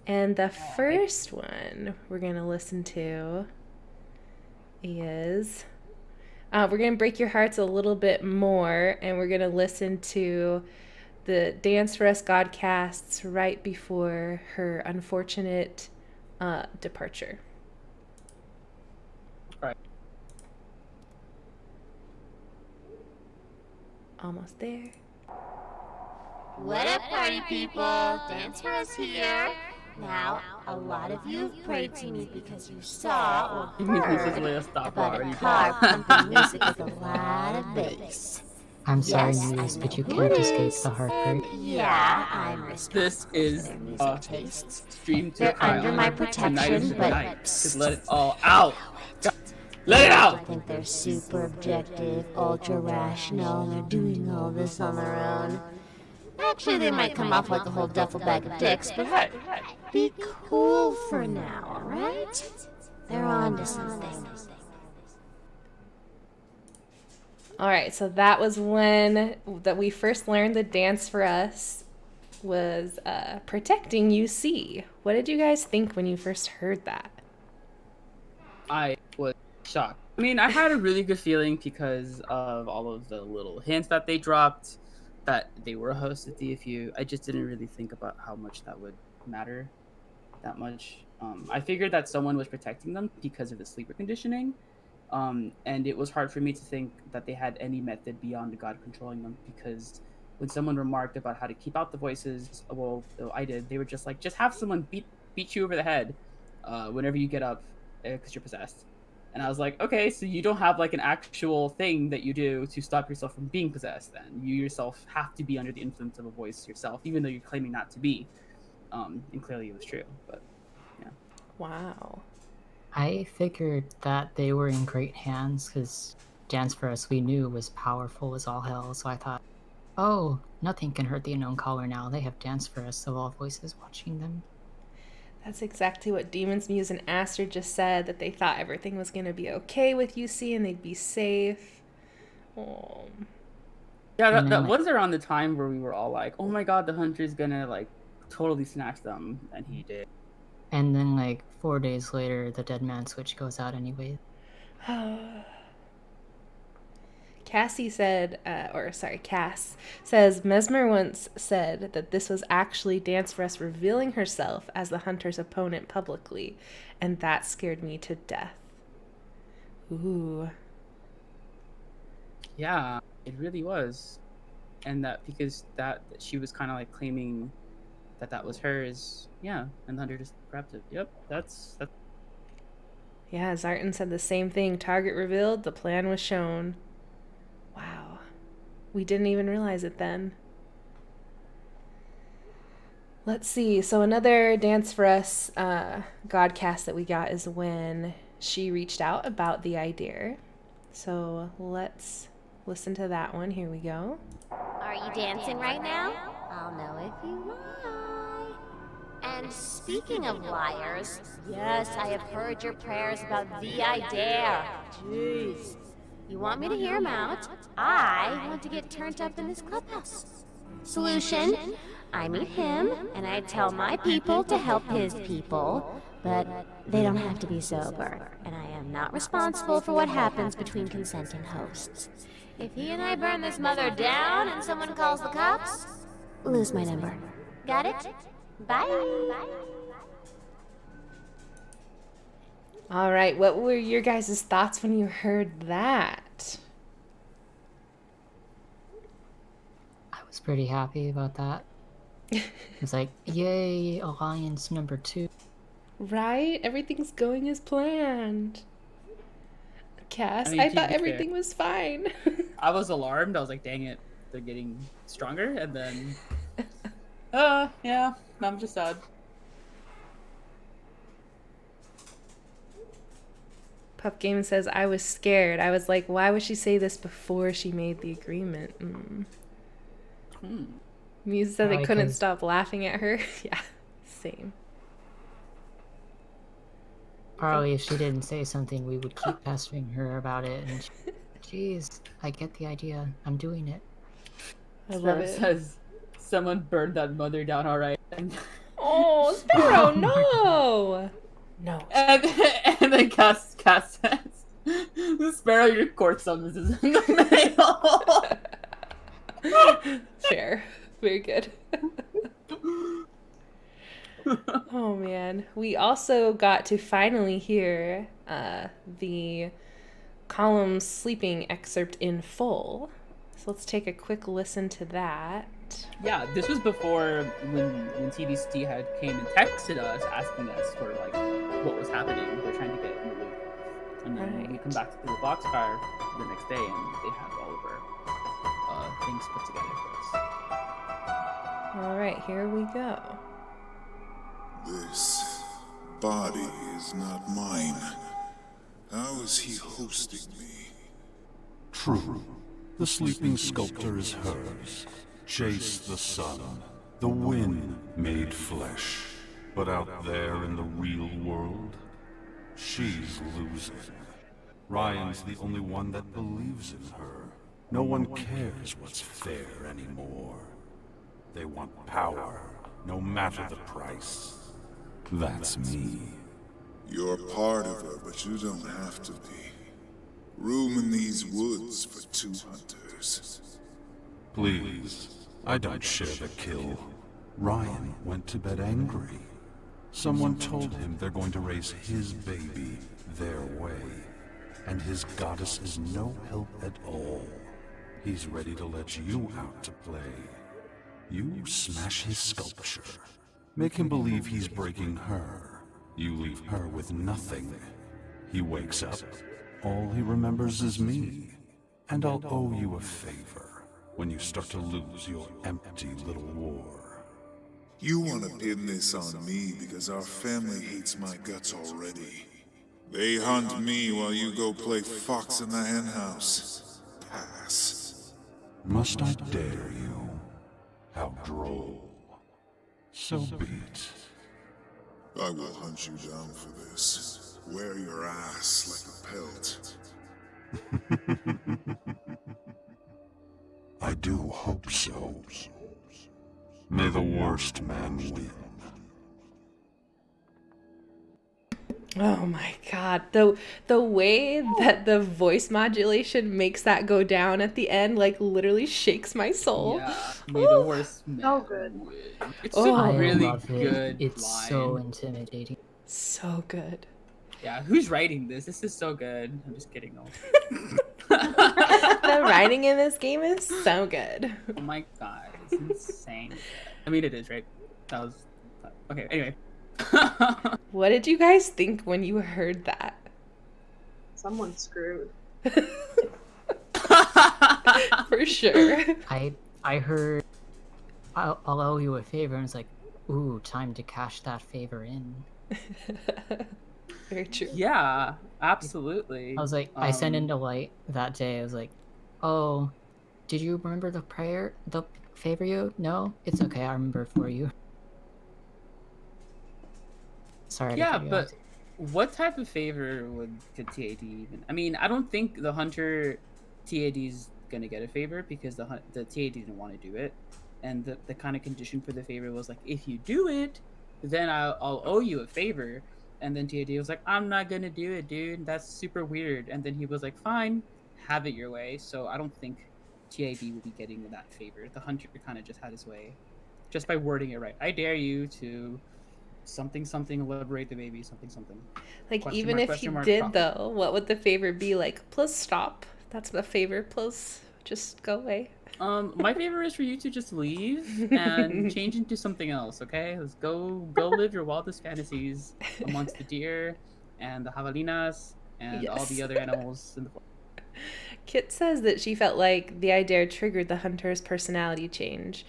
And the first one we're going to listen to is... we're going to break your hearts a little bit more, and we're going to listen to the Dance for Us Godcasts right before her unfortunate departure. Right. Almost there. What up, party people? Dance for us here. Now, a lot of you have prayed to me because you saw or Mrs. Leia, heard stop about already. a car pumping music with a lot of bass. I'm sorry, Yes, Muse, I but know you who can't it escape is, the heartbreak. and yeah, I'm This responsible is for their music tastes. stream to They're cry under on. my Tonight is protection, the but night. Just let it all out. Let it I out. think they're super objective, ultra rational, and they're doing all this on their own. Actually, they might come off like a whole duffel bag of dicks, but hey, be cool for now, alright? They're on to something. All right, so that was when that we first learned the dance for us was protecting UC. What did you guys think when you first heard that? I was shocked. I mean, I had a really good feeling because of all of the little hints that they dropped, that they were a host at DFU. I just didn't really think about how much that would matter that much. I figured that someone was protecting them because of the sleeper conditioning. And it was hard for me to think that they had any method beyond God controlling them, because when someone remarked about how to keep out the voices, well, I did. They were just like, just have someone beat you over the head whenever you get up because you're possessed. And I was like, okay, so you don't have like an actual thing that you do to stop yourself from being possessed. Then you yourself have to be under the influence of a voice yourself, even though you're claiming not to be. And clearly it was true, but yeah. Wow. I figured that they were in great hands because Dance for Us we knew was powerful as all hell, so I thought, oh, nothing can hurt the unknown caller now. They have Dance for Us of all voices watching them. That's exactly what Demons, Muse, and Aster just said, that they thought everything was going to be okay with UC and they'd be safe. Oh. Yeah, And that then, was around the time where we were all like, oh my god, the hunter's gonna like totally snatch them, and he did. And then like 4 days later, the dead man switch goes out anyway. Cassie said, Cass says, Mesmer once said that this was actually Dance for Us revealing herself as the hunter's opponent publicly, and that scared me to death. Ooh. Yeah, it really was. And that because that she was kind of like claiming that was hers. Yeah, and the hunter just grabbed it. Yep, that's. Yeah, Zartan said the same thing. Target revealed, the plan was shown. Wow. We didn't even realize it then. Let's see. So another Dance for Us Godcast that we got is when she reached out about the idea. So let's listen to that one. Here we go. Are you dancing right now? I'll know if you lie. And speaking of liars, yes, I have heard your prayers about the I dare. Jeez. You want me to hear him out? I want to get turned up in this clubhouse. Solution: I meet him, and I tell my people to help his people, but they don't have to be sober, and I am not responsible for what happens between consenting hosts. If he and I burn this mother down and someone calls the cops, lose my number. Got it? Bye. All right, what were your guys' thoughts when you heard that? I was pretty happy about that. It's like, yay, Alliance number 2. Right? Everything's going as planned. Cass, I mean, I to thought be everything fair, was fine. I was alarmed. I was like, dang it, they're getting stronger, and then. Yeah, I'm just sad. Pup Game says, I was scared. I was like, why would she say this before she made the agreement? Muse said they Probably couldn't 'cause- stop laughing at her. Yeah, same. Probably if she didn't say something, we would keep pestering her about it. And jeez, I get the idea. I'm doing it. I love Sparrow it. says, someone burned that mother down, all right. Oh, Sparrow, no! No. And then Cass says, the Sparrow, your court summons is in the mail. Fair. Very good. Oh man. We also got to finally hear the Column's sleeping excerpt in full. So let's take a quick listen to that. Yeah, this was before when TBC had came and texted us asking us for like what was happening. They're trying to get in the loop, and then we come back to the boxcar the next day, and they have all of our things put together for us. All right, here we go. This body is not mine. How is he hosting me? True. The sleeping sculptor is hers. Chase the sun. The wind made flesh. But out there in the real world, she's losing. Ryan's the only one that believes in her. No one cares what's fair anymore. They want power, no matter the price. That's me. You're part of her, but you don't have to be. Room in these woods for 2 hunters. Please, I don't share the kill. Ryan went to bed angry. Someone told him they're going to raise his baby their way. And his goddess is no help at all. He's ready to let you out to play. You smash his sculpture. Make him believe he's breaking her. You leave her with nothing. He wakes up. All he remembers is me. And I'll owe you a favor when you start to lose your empty little war. You want to pin this on me because our family hates my guts already. They hunt me while you go play fox in the henhouse. Pass. Must I dare you? How droll. So be it. I will hunt you down for this. Wear your ass like a pelt. I do hope so. May the worst man win. Oh my god. The way that the voice modulation makes that go down at the end like literally shakes my soul. Yeah, may the worst man So good. win. It's Oh, a I really love it. good It's line. so intimidating. So good. Yeah, who's writing this? This is so good. I'm just kidding. No. The writing in this game is so good. Oh my god, it's insane. I mean, it is, right? That was okay. Anyway. What did you guys think when you heard that? Someone's screwed. For sure. I heard I'll owe you a favor, and it's like, ooh, time to cash that favor in. Very true. Yeah, absolutely. I was like, I sent in the light that day. I was like, oh, did you remember the favor you? No, it's okay. I remember it for you. Sorry. to Yeah, cut you but off. what type of favor could TAD even? I mean, I don't think the hunter TAD's gonna get a favor because the TAD didn't want to do it, and the kind of condition for the favor was like, if you do it, then I'll owe you a favor. And then TAD was like, I'm not gonna do it, dude. That's super weird. And then he was like, fine, have it your way. So I don't think TAD will be getting that favor. The hunter kind of just had his way, just by wording it right. I dare you to something liberate the baby, something. Like, Question even mark, if question he mark, did, problem. though, what would the favor be? Like, plus stop. That's the favor. Plus just go away. My favor is for you to just leave and change into something else, okay? Let's go live your wildest fantasies amongst the deer and the javelinas and all Yes. the other animals in the forest. Kit says that she felt like the idea triggered the hunter's personality change.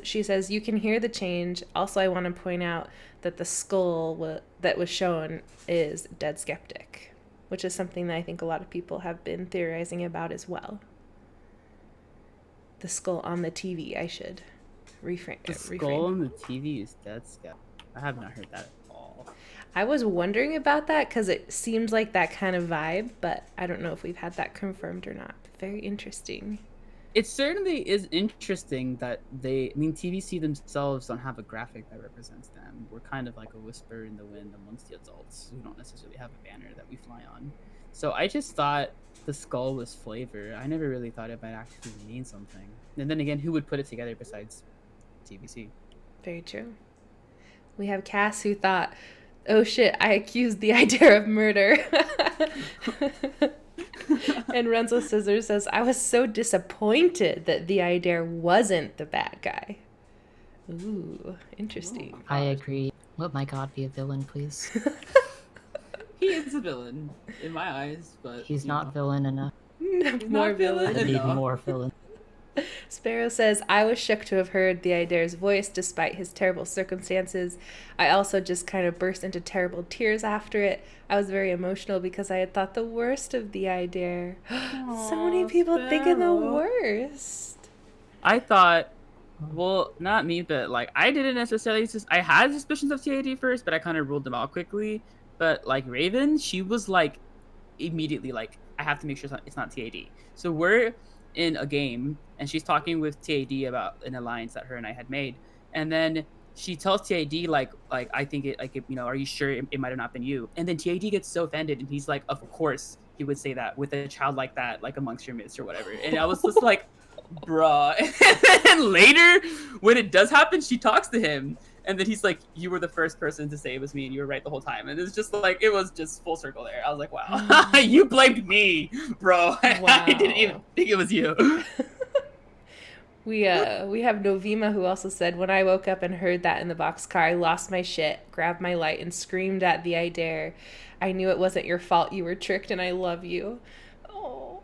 She says, you can hear the change. Also, I want to point out that the skull that was shown is dead skeptic, which is something that I think a lot of people have been theorizing about as well. The skull on the TV, I should reframe. The skull on the TV is dead skeptic. I have not heard that at all. I was wondering about that because it seems like that kind of vibe, but I don't know if we've had that confirmed or not. Very interesting. It certainly is interesting that TVC themselves don't have a graphic that represents them. We're kind of like a whisper in the wind amongst the adults who don't necessarily have a banner that we fly on. So I just thought the skull was flavor. I never really thought it might actually mean something. And then again, who would put it together besides TVC? Very true. We have Cass who thought, oh shit, I accused the idea of murder. And Renzo Scissors says, I was so disappointed that the idea wasn't the bad guy. Ooh, interesting. I agree. Let my god be a villain, please. He is a villain in my eyes, but He's not villain enough. More not villain. villain. I need enough. more villain. Sparrow says, I was shook to have heard the Idare's voice despite his terrible circumstances. I also just kind of burst into terrible tears after it. I was very emotional because I had thought the worst of the Idare. So many people thinking the Sparrow. worst. I thought, well, not me, but like I didn't necessarily. I had suspicions of TAD first, but I kind of ruled them out quickly. But like Raven, she was like immediately like, I have to make sure it's not TAD. So we're in a game, and she's talking with TAD about an alliance that her and I had made, and then she tells TAD like I think it like you know, are you sure it might have not been you? And then TAD gets so offended, and he's like, of course he would say that with a child like that, like amongst your midst or whatever. And I was just like, bruh. And then later, when it does happen, she talks to him, and then he's like, you were the first person to say it was me, and you were right the whole time. And it's just like, it was just full circle there. I was like, wow, you blamed me, bro. Wow. I didn't even think it was you. We have Novima who also said, when I woke up and heard that in the boxcar, I lost my shit, grabbed my light, and screamed at the Idare. I knew it wasn't your fault. You were tricked, and I love you. Oh,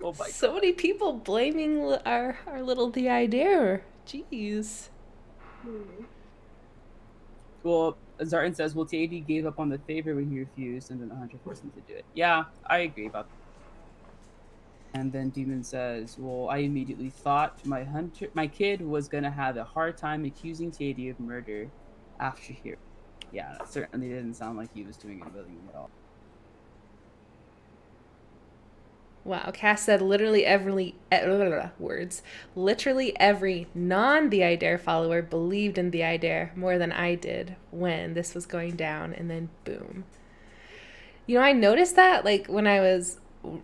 my so many people blaming our little the Idare. Jeez. Well, Zartan says, well, TAD gave up on the favor when he refused, and then the hunter forced him to do it. Yeah, I agree about that. And then Demon says, well, I immediately thought my kid was gonna have a hard time accusing TAD of murder after hearing. Yeah, that certainly didn't sound like he was doing it willingly at all. Wow, Cass said literally every non-The Idare follower believed in The Idare more than I did when this was going down, and then boom. You know, I noticed that like when I was,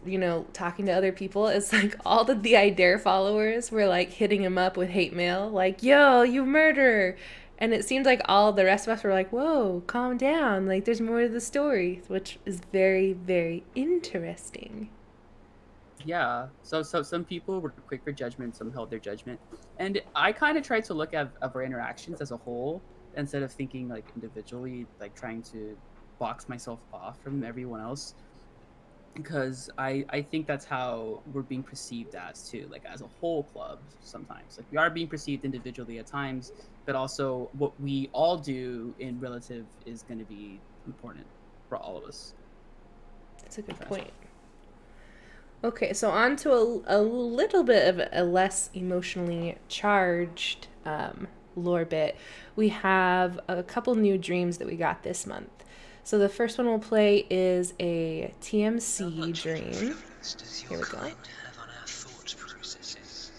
you know, talking to other people, it's like all the Idare followers were like hitting him up with hate mail, like, yo, you murderer. And it seemed like all the rest of us were like, whoa, calm down. Like, there's more to the story, which is very, very interesting. Yeah, so some people were quick for judgment, some held their judgment. And I kind of tried to look at our interactions as a whole instead of thinking like individually, like trying to box myself off from everyone else. Because I think that's how we're being perceived as too, like as a whole club sometimes. Like we are being perceived individually at times, but also what we all do in relative is going to be important for all of us. That's a good point. Okay, so on to a little bit of a less emotionally charged lore bit. We have a couple new dreams that we got this month. So the first one we'll play is a TMC dream. Here we go. Have on our thought processes.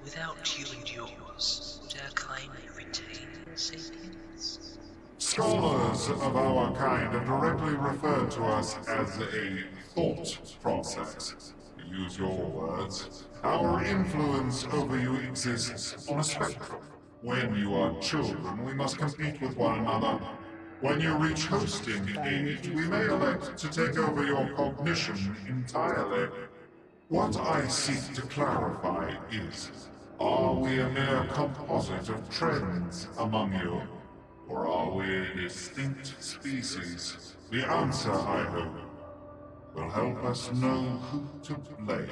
Without you and yours, would our claim retain sapience? Scholars of our kind have directly referred to us as a thought process. To use your words, our influence over you exists on a spectrum. When you are children, we must compete with one another. When you reach hosting age, we may elect to take over your cognition entirely. What I seek to clarify is, are we a mere composite of trends among you? Or are we a distinct species? The answer, I hope, will help us know who to blame.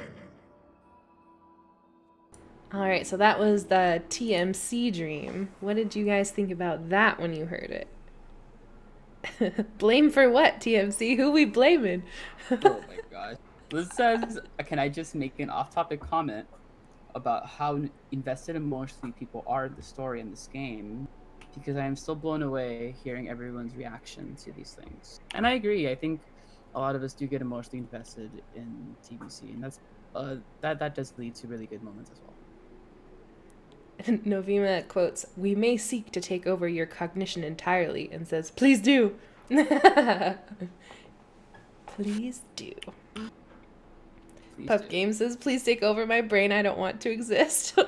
Alright, so that was the TMC dream. What did you guys think about that when you heard it? Blame for what, TMC? Who we blaming? Oh my gosh. Liz says, can I just make an off-topic comment about how invested emotionally people are in the story in this game? Because I am still blown away hearing everyone's reaction to these things. And I agree, I think a lot of us do get emotionally invested in TBC, and that's that does lead to really good moments as well. Novima quotes, we may seek to take over your cognition entirely, and says, please do. Please do. Please Pup do. Game says, please take over my brain. I don't want to exist.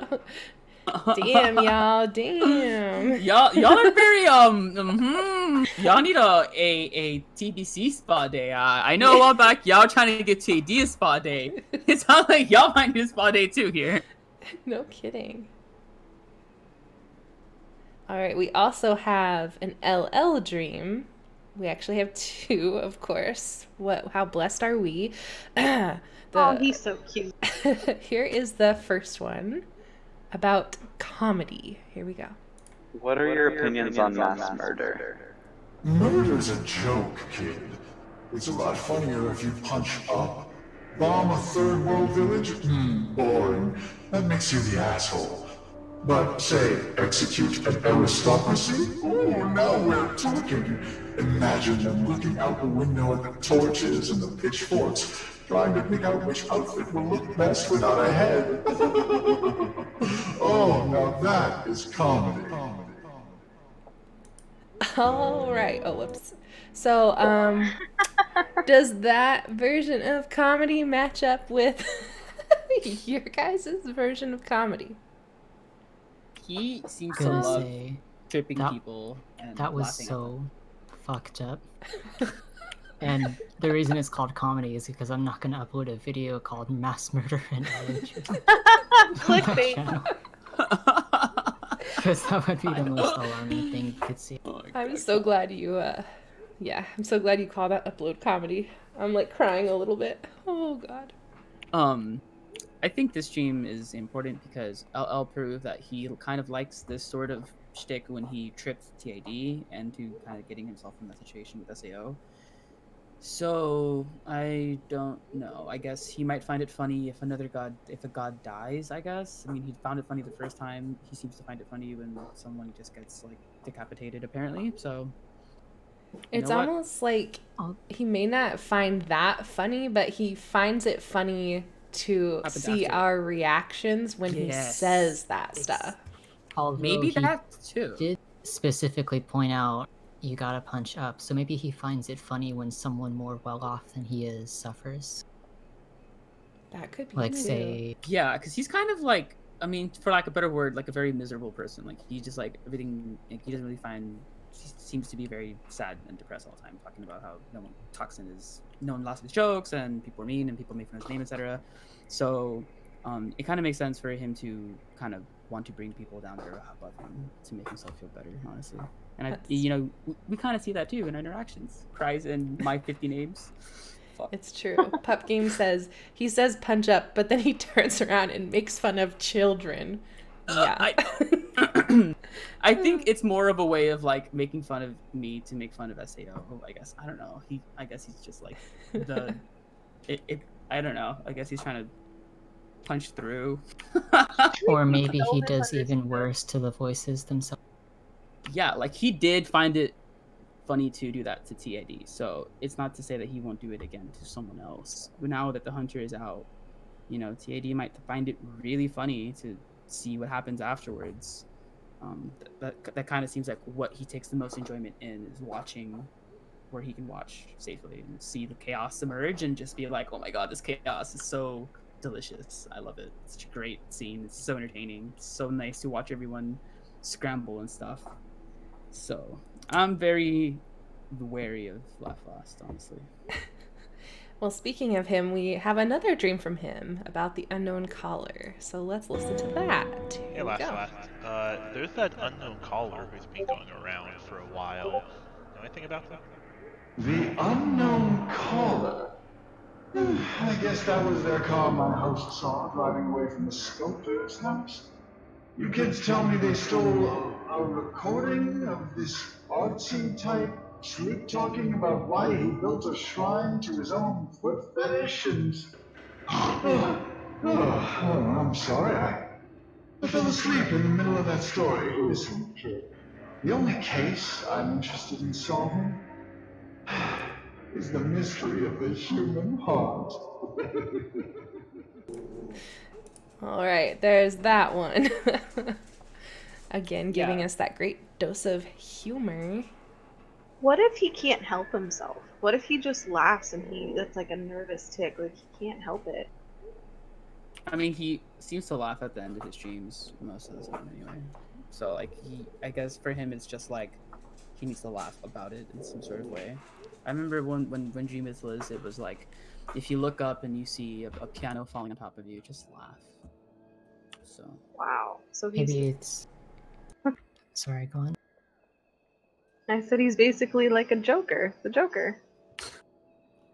Damn, y'all. Damn. Y'all are very y'all need a TBC spa day. I know a while back y'all trying to get TAD a spa day. It sounds like y'all might need a spa day too here. No kidding. All right, we also have an LL dream. We actually have two, of course. How blessed are we? Oh, he's so cute. Here is the first one about comedy. Here we go. What are your opinions on mass murder? Murder's a joke, kid. It's a lot funnier if you punch up. Bomb a third world village? Boring. That makes you the asshole. But say, execute an aristocracy? Oh, now we're talking. Imagine them looking out the window at the torches and the pitchforks, trying to pick out which outfit will look best without a head. Oh, now that is comedy. All right. Oh, whoops. So, does that version of comedy match up with your guys' version of comedy? He seems to Gonna love say tripping that- people. And that was laughing at so them. fucked up. And the reason it's called comedy is because I'm not gonna upload a video called Mass Murder and Clickbait. Because that would be the most alarming thing you could see. I'm so glad you, I'm so glad you call that upload comedy. I'm like crying a little bit. Oh, God. I think this stream is important because LL proved that he kind of likes this sort of shtick when he tripped TAD and to kind of getting himself in that situation with SAO. So I don't know. I guess he might find it funny if a god dies. I guess. I mean, he found it funny the first time. He seems to find it funny when someone just gets like decapitated, apparently. So It's almost like he may not find that funny, but he finds it funny to see our reactions when he says that stuff. Although maybe he that too. did specifically point out you gotta punch up, so maybe he finds it funny when someone more well off than he is suffers. That could be like too. say because he's kind of like, I mean, for lack of a better word, like a very miserable person. Like he's just like everything. Like, he doesn't really find. He seems to be very sad and depressed all the time, talking about how no one laughs at his jokes and people are mean and people make fun of his name, etc. So it kind of makes sense for him to kind of want to bring people down there above him to make himself feel better, honestly. And we kind of see that too in interactions. Cries in my 50 names. Fuck. It's true. Pup Game says he says punch up, but then he turns around and makes fun of children. Yeah. I think it's more of a way of like making fun of me to make fun of SAO. I guess I don't know. I guess he's just like I don't know. I guess he's trying to punch through. or maybe he does even worse to the voices themselves. Yeah, like he did find it funny to do that to TAD, so it's not to say that he won't do it again to someone else. But now that the hunter is out, TAD might find it really funny to see what happens afterwards. That kind of seems like what he takes the most enjoyment in is watching, where he can watch safely and see the chaos emerge and just be like, oh my god, this chaos is so delicious. I love it. It's such a great scene. It's so entertaining. It's so nice to watch everyone scramble and stuff. So I'm very wary of Laugh Last, honestly. Well, speaking of him, we have another dream from him about the unknown caller. So let's listen to that. Hey, Last. There's that unknown caller who's been going around for a while. Know anything about that? The unknown caller? I guess that was their car my host saw driving away from the sculptor's house. You kids tell me they stole a recording of this artsy type sweet-talking about why he built a shrine to his own foot fetish and... I'm sorry, I fell asleep in the middle of that story. Listen, kid, the only case I'm interested in solving is the mystery of the human heart. All right, there's that one. Again, giving us that great dose of humor. What if he can't help himself? What if he just laughs and that's like a nervous tick, like he can't help it? I mean, he seems to laugh at the end of his streams most of the time anyway. So like I guess for him, it's just like he needs to laugh about it in some sort of way. I remember when Dream is Liz, it was like, if you look up and you see a piano falling on top of you, just laugh. So Wow. So Maybe it's. Sorry, go on. I said he's basically like a Joker. The Joker.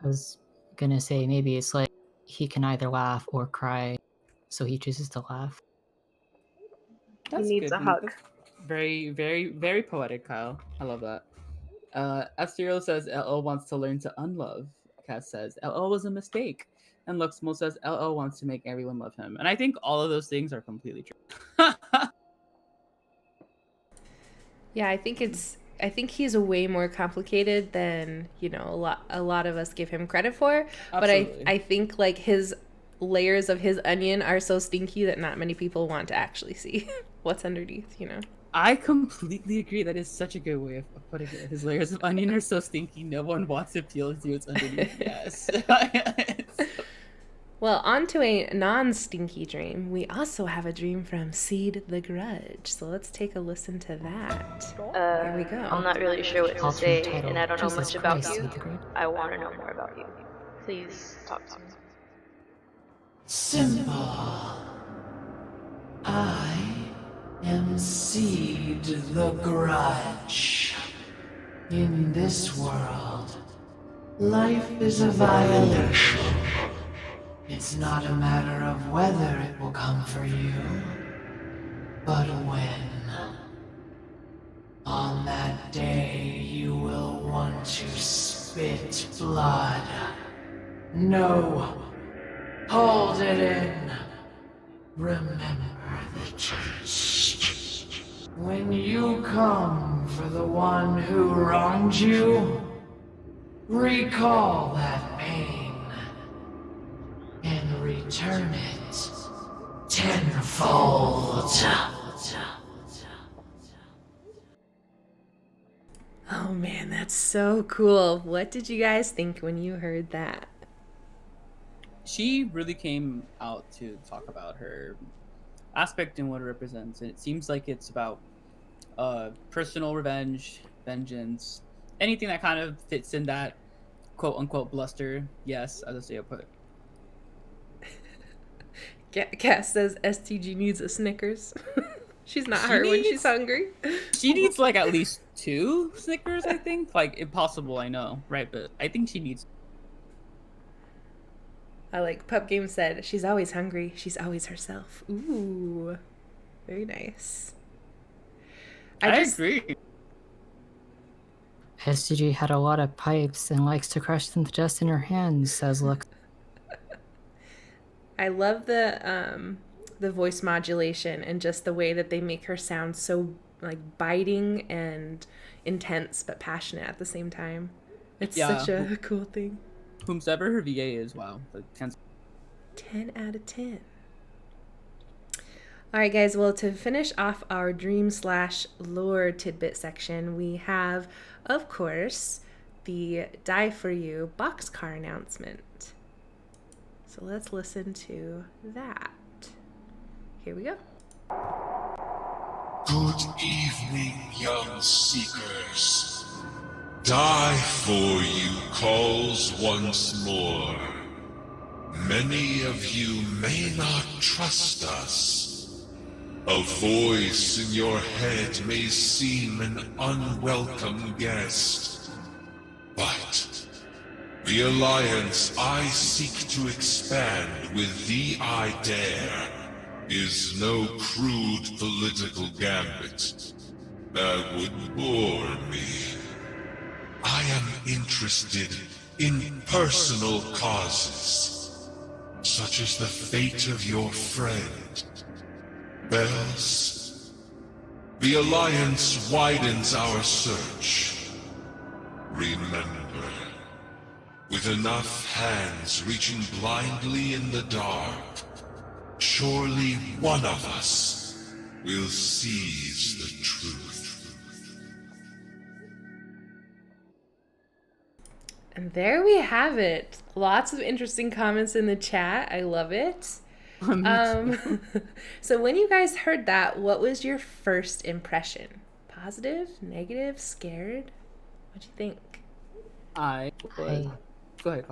I was gonna say maybe it's like he can either laugh or cry, so he chooses to laugh. that's He needs good. a hug. That's very, very, very poetic, Kyle. I love that. Astero says LL wants to learn to unlove. Cass says LL was a mistake. And Luxmo says LL wants to make everyone love him. And I think all of those things are completely true. Yeah, I think he's way more complicated than, a lot of us give him credit for. Absolutely. But I think like his layers of his onion are so stinky that not many people want to actually see what's underneath, I completely agree. That is such a good way of putting it. His layers of onion are so stinky, no one wants to peel and see what's underneath. Yes. Well, on to a non-stinky dream. We also have a dream from Seed the Grudge. So let's take a listen to that. Here we go. I'm not really sure what to say, title, and I don't know Jesus much about Christ, you. Seed the Grudge. I want to know more about you. Please talk to me. Simple. I am Seed the Grudge. In this world, life is a violation. It's not a matter of whether it will come for you, but when. On that day, you will want to spit blood. No. Hold it in. Remember the taste. When you come for the one who wronged you, recall that pain and return it tenfold. Oh man, that's so cool. What did you guys think when you heard that? She really came out to talk about her aspect and what it represents. And it seems like it's about personal revenge, vengeance, anything that kind of fits in that quote unquote bluster. Yes, as I say, I put. Cass says STG needs a Snickers. She's not her when she's hungry. She needs like at least 2 Snickers, I think. Like impossible, I know, right? But I think she needs. I like Pup Game said, she's always hungry. She's always herself. Ooh, very nice. I agree. STG had a lot of pipes and likes to crush them to dust in her hands, says Lux. I love the voice modulation and just the way that they make her sound so like biting and intense but passionate at the same time. It's such a cool thing. Whomsoever her VA is, wow. Like 10 out of 10. All right, guys. Well, to finish off our dream/lore tidbit section, we have, of course, the Die For You boxcar announcement. So let's listen to that. Here we go. Good evening, young seekers. Die For You calls once more. Many of you may not trust us. A voice in your head may seem an unwelcome guest. But the alliance I seek to expand with thee I dare is no crude political gambit that would bore me. I am interested in personal causes, such as the fate of your friend, Bells. The Alliance widens our search. Remember, with enough hands reaching blindly in the dark, surely one of us will seize the truth. And there we have it. Lots of interesting comments in the chat. I love it. So when you guys heard that, what was your first impression? Positive, negative, scared? What'd you think? I Go ahead.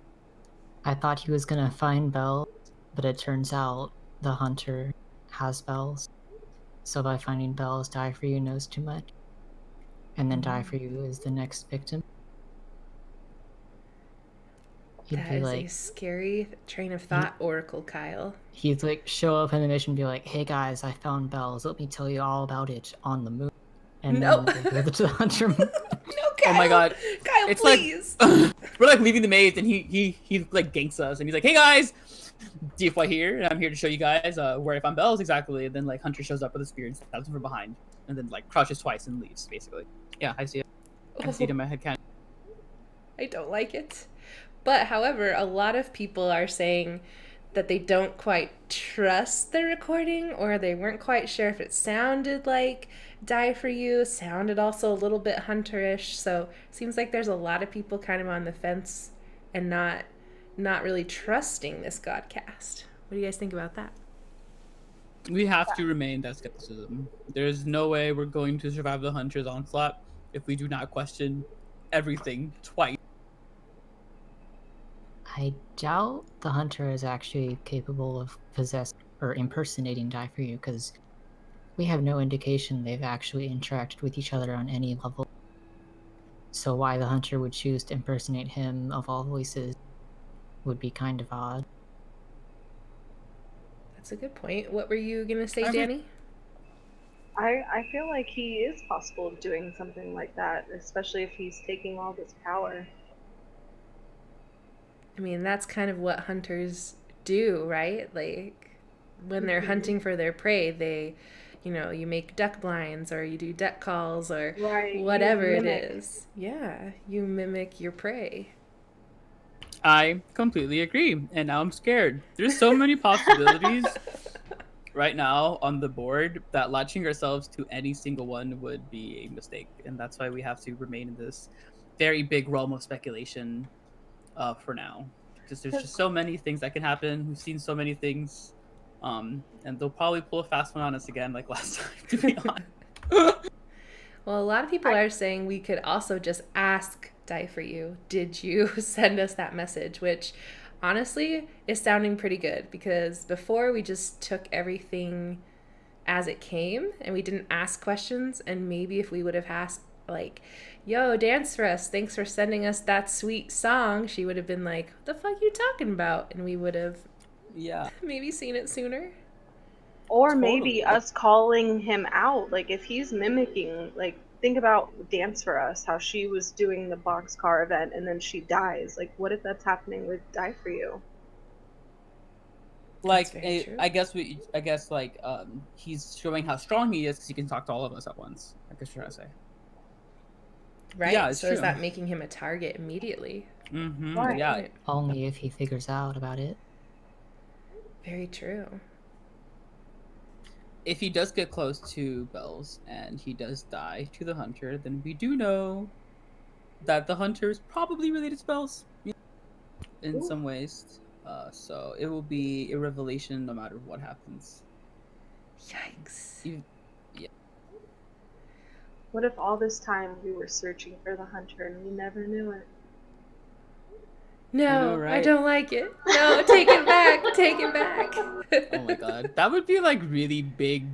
I thought he was gonna find bells, but it turns out the hunter has bells. So by finding bells, Die For You knows too much. And then Die For You is the next victim. He'd That be is like, a scary train of thought, Oracle Kyle. he'd like show up in the mission and be like, hey guys, I found bells. Let me tell you all about it on the moon. And Nope. then we'll go to the hunter moon. No, Kyle. Oh my god. Kyle, It's please. like we're like leaving the maze and he like ganks us and he's like, hey guys, DFY here, and I'm here to show you guys where I found bells exactly. And then like Hunter shows up with a spear and stabs him from behind, and then like crouches twice and leaves basically. Yeah, I see it. I see it in my head canon. I don't like it. But however, a lot of people are saying that they don't quite trust the recording, or they weren't quite sure if it sounded like Die For You, sounded also a little bit hunterish. So it seems like there's a lot of people kind of on the fence and not really trusting this Godcast. What do you guys think about that? We have to remain that skepticism. There's no way we're going to survive the Hunter's onslaught if we do not question everything twice. I doubt the hunter is actually capable of possessing or impersonating Die For You, because we have no indication they've actually interacted with each other on any level. So why the hunter would choose to impersonate him of all voices would be kind of odd. That's a good point. What were you gonna say, Danny? I feel like he is possible of doing something like that, especially if he's taking all this power. I mean, that's kind of what hunters do, right? Like, when they're hunting for their prey, they, you make duck blinds or you do duck calls or whatever it is. Yeah, you mimic your prey. I completely agree, and now I'm scared. There's so many possibilities right now on the board that latching ourselves to any single one would be a mistake, and that's why we have to remain in this very big realm of speculation for now, because there's just so many things that can happen. We've seen so many things, and they'll probably pull a fast one on us again like last time, to be honest. Well, a lot of people are saying we could also just ask Die For You, did you send us that message? Which honestly is sounding pretty good, because before we just took everything as it came and we didn't ask questions. And maybe if we would have asked like, yo, dance for us, thanks for sending us that sweet song, she would have been like, what the fuck you talking about? And we would have maybe seen it sooner. Or maybe us calling him out. Like, if he's mimicking, like, think about Dance For Us, how she was doing the boxcar event and then she dies. Like, what if that's happening with Die For You? Like, I guess he's showing how strong he is because he can talk to all of us at once. I guess you're trying to say. Right? Yeah, it's so true. Is that making him a target immediately? Mm-hmm. Right. Yeah. Only if he figures out about it. Very true. If he does get close to Bells and he does die to the hunter, then we do know that the hunter is probably related to Bells in some ways. So it will be a revelation no matter what happens. Yikes. What if all this time we were searching for the hunter and we never knew it? No, know, right? I don't like it. No, take it back. Take it back. Oh my god. That would be like really big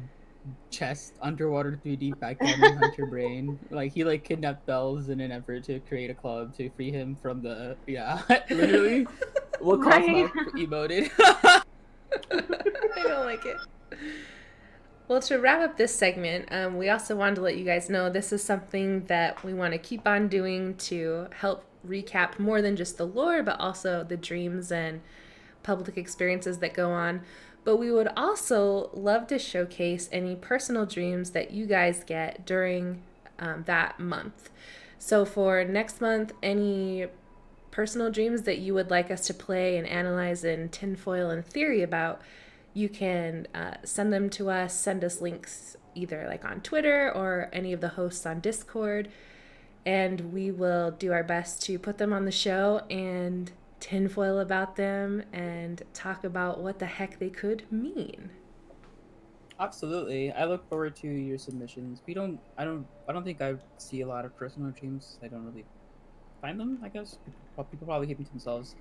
chest underwater 3D backgammon hunter brain. Like he like kidnapped Bells in an effort to create a club to free him from the literally. What Right. Cosmo emoted. I don't like it. Well, to wrap up this segment, we also wanted to let you guys know this is something that we want to keep on doing to help recap more than just the lore, but also the dreams and public experiences that go on. But we would also love to showcase any personal dreams that you guys get during that month. So for next month, any personal dreams that you would like us to play and analyze in tinfoil and theory about, you can send them to us, send us links either like on Twitter or any of the hosts on Discord, and we will do our best to put them on the show and tinfoil about them and talk about what the heck they could mean. Absolutely. I look forward to your submissions. I don't think I see a lot of personal dreams. I don't really find them, I guess. People probably keep them to themselves.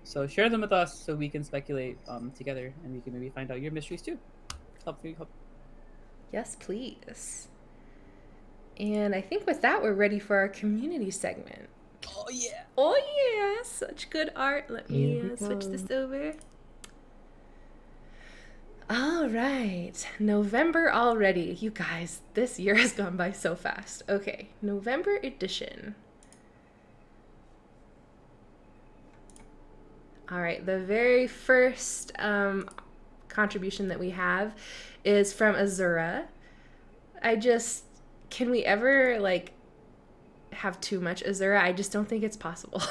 So share them with us so we can speculate together, and we can maybe find out your mysteries too. Help. Yes, please. And I think with that, we're ready for our community segment. Oh yeah. Oh yeah, such good art. Let me Here we switch go. this over. All right, November already. You guys, this year has gone by so fast. Okay, November edition. All right, the very first contribution that we have is from Azura. Can we ever like have too much Azura? I just don't think it's possible.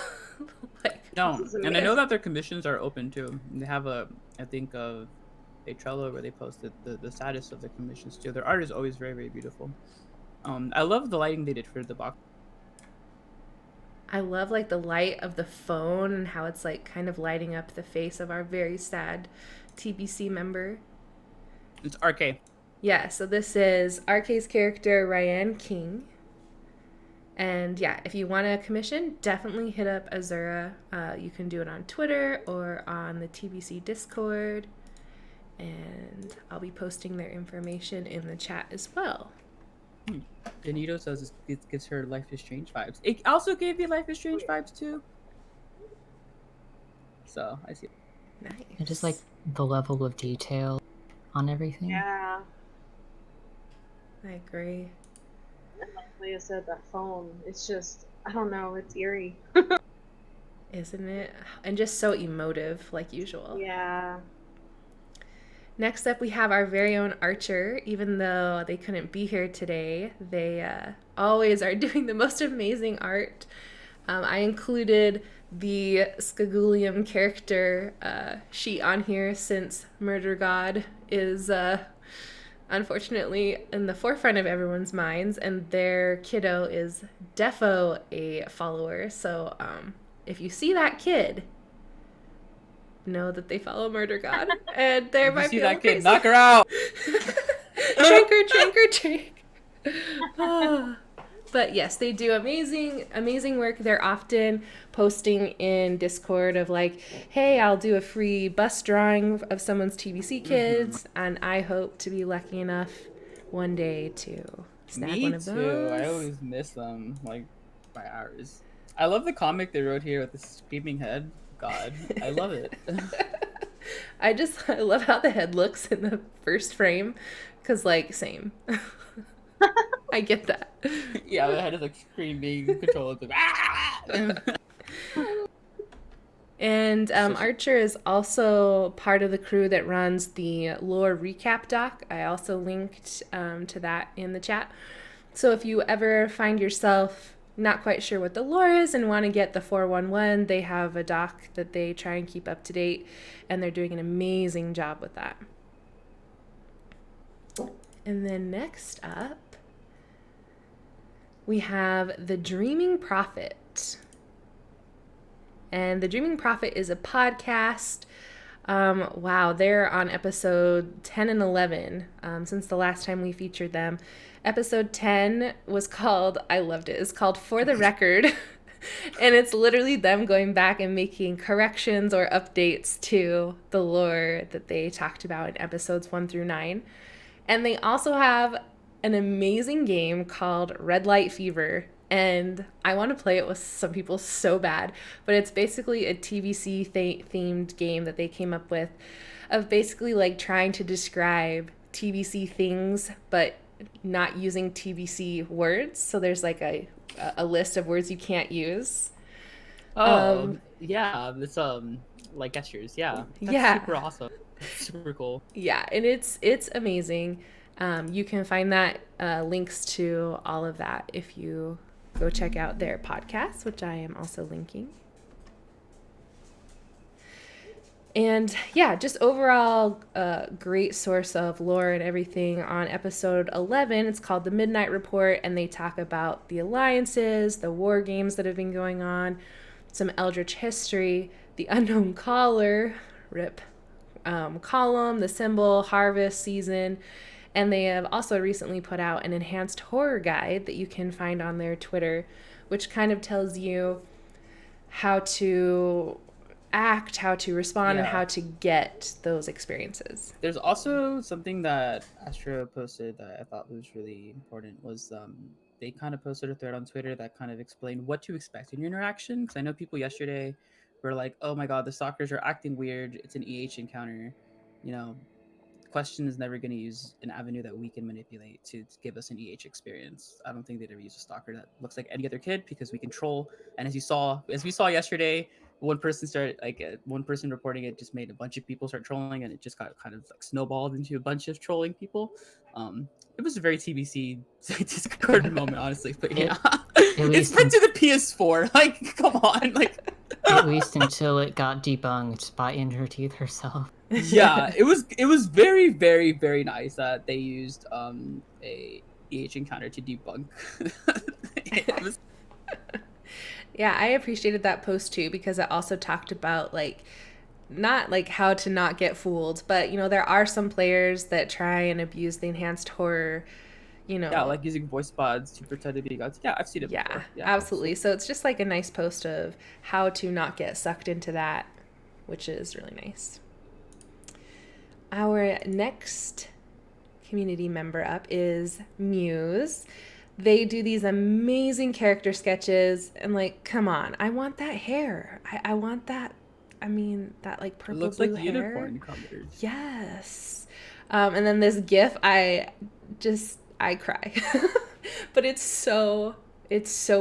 No, and I know that their commissions are open too. They have a Trello where they post the status of their commissions too. Their art is always very, very beautiful. I love the lighting they did for the box. I love like the light of the phone and how it's like kind of lighting up the face of our very sad TBC member. It's RK. Yeah, so this is RK's character, Ryan King. And yeah, if you want a commission, definitely hit up Azura. You can do it on Twitter or on the TBC Discord. And I'll be posting their information in the chat as well. Benito says it gives her Life is Strange vibes. It also gave me Life is Strange vibes too. So I see. Nice. And just like the level of detail on everything. Yeah. I agree. And like Leah said, that phone, it's just, I don't know, it's eerie. Isn't it? And just so emotive, like usual. Yeah. Next up, we have our very own Archer. Even though they couldn't be here today, they always are doing the most amazing art. I included the Skagulium character sheet on here since Murder God is unfortunately in the forefront of everyone's minds, and their kiddo is defo a follower. So if you see that kid, know that they follow Murder God, and there might see be that crazy. kid, knock her out. Trink. But yes, they do amazing work. They're often posting in Discord of like, hey, I'll do a free bust drawing of someone's TBC kids, and I hope to be lucky enough one day to snag Me one of too. those. I always miss them like by hours. I love the comic they wrote here with the screaming head. God, I love it. I love how the head looks in the first frame, because like same. I get that. Yeah, the head is like screaming, controlled. Like, ah! And Archer is also part of the crew that runs the lore recap doc. I also linked to that in the chat. So if you ever find yourself not quite sure what the lore is and want to get the 411, they have a doc that they try and keep up to date, and they're doing an amazing job with that. And then next up, we have The Dreaming Prophet. And The Dreaming Prophet is a podcast. Wow, they're on episode 10 and 11 since the last time we featured them. Episode 10 was called, I loved it, it's called For the Record. And it's literally them going back and making corrections or updates to the lore that they talked about in episodes 1 through 9. And they also have an amazing game called Red Light Fever. And I want to play it with some people so bad, but it's basically a TVC themed game that they came up with of basically like trying to describe TVC things, but not using TVC words. So there's like a list of words you can't use. Yeah, it's like gestures. Yeah, that's yeah, super awesome. Super cool. Yeah, and it's amazing. You can find that links to all of that if you go check out their podcast, which I am also linking. And yeah, just overall great source of lore and everything. On episode 11, it's called The Midnight Report, and they talk about the alliances, the war games that have been going on, some Eldritch history. the unknown caller, rip, column, the symbol, harvest, season. And they have also recently put out an enhanced horror guide that you can find on their Twitter, which kind of tells you how to act, how to respond, and how to get those experiences. There's also something that Astra posted that I thought was really important was they kind of posted a thread on Twitter that kind of explained what to expect in your interaction. Because I know people yesterday were like, oh my god, the stalkers are acting weird. It's an EH encounter. You know, Question is never going to use an avenue that we can manipulate to give us an EH experience. I don't think they'd ever use a stalker that looks like any other kid because we control. And as we saw yesterday, one person reporting it just made a bunch of people start trolling, and it just got kind of like snowballed into a bunch of trolling people. It was a very TBC Discord moment, honestly. But yeah, it's put to the PS4. Like, come on, like. At least until it got debunked by In Her Teeth herself. Yeah, it was very, very, very nice that they used a EH encounter to debunk. Yeah, I appreciated that post too, because it also talked about like not like how to not get fooled, but there are some players that try and abuse the enhanced horror. Yeah, like using voice pods to pretend to be gods. Yeah, I've seen it before. Yeah, absolutely. So it's just like a nice post of how to not get sucked into that, which is really nice. Our next community member up is Muse. They do these amazing character sketches, and like, come on, I want that hair. I want that. I mean, that like purple looks blue like hair. unicorn colors. Yes. And then this GIF, I cry, but it's so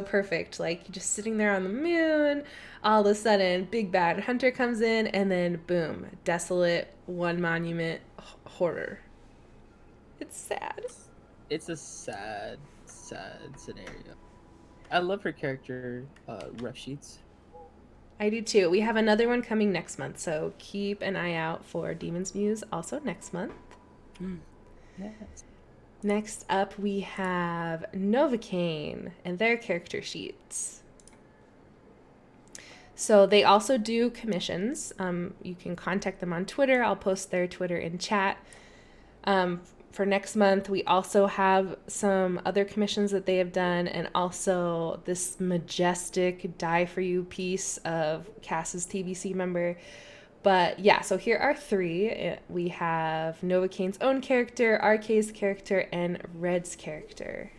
perfect. Like, you're just sitting there on the moon. All of a sudden, big bad hunter comes in, and then boom, desolate one monument horror. It's sad. It's a sad scenario. I love her character ref sheets. I do too. We have another one coming next month, so keep an eye out for Demon's Muse also next month. Yes. Next up, we have Novocaine and their character sheets. So they also do commissions. You can contact them on Twitter. I'll post their Twitter in chat. For next month, we also have some other commissions that they have done, and also this majestic Die For You piece of Cass's TBC member. But yeah, so here are three. We have Novocaine's own character, RK's character, and Red's character.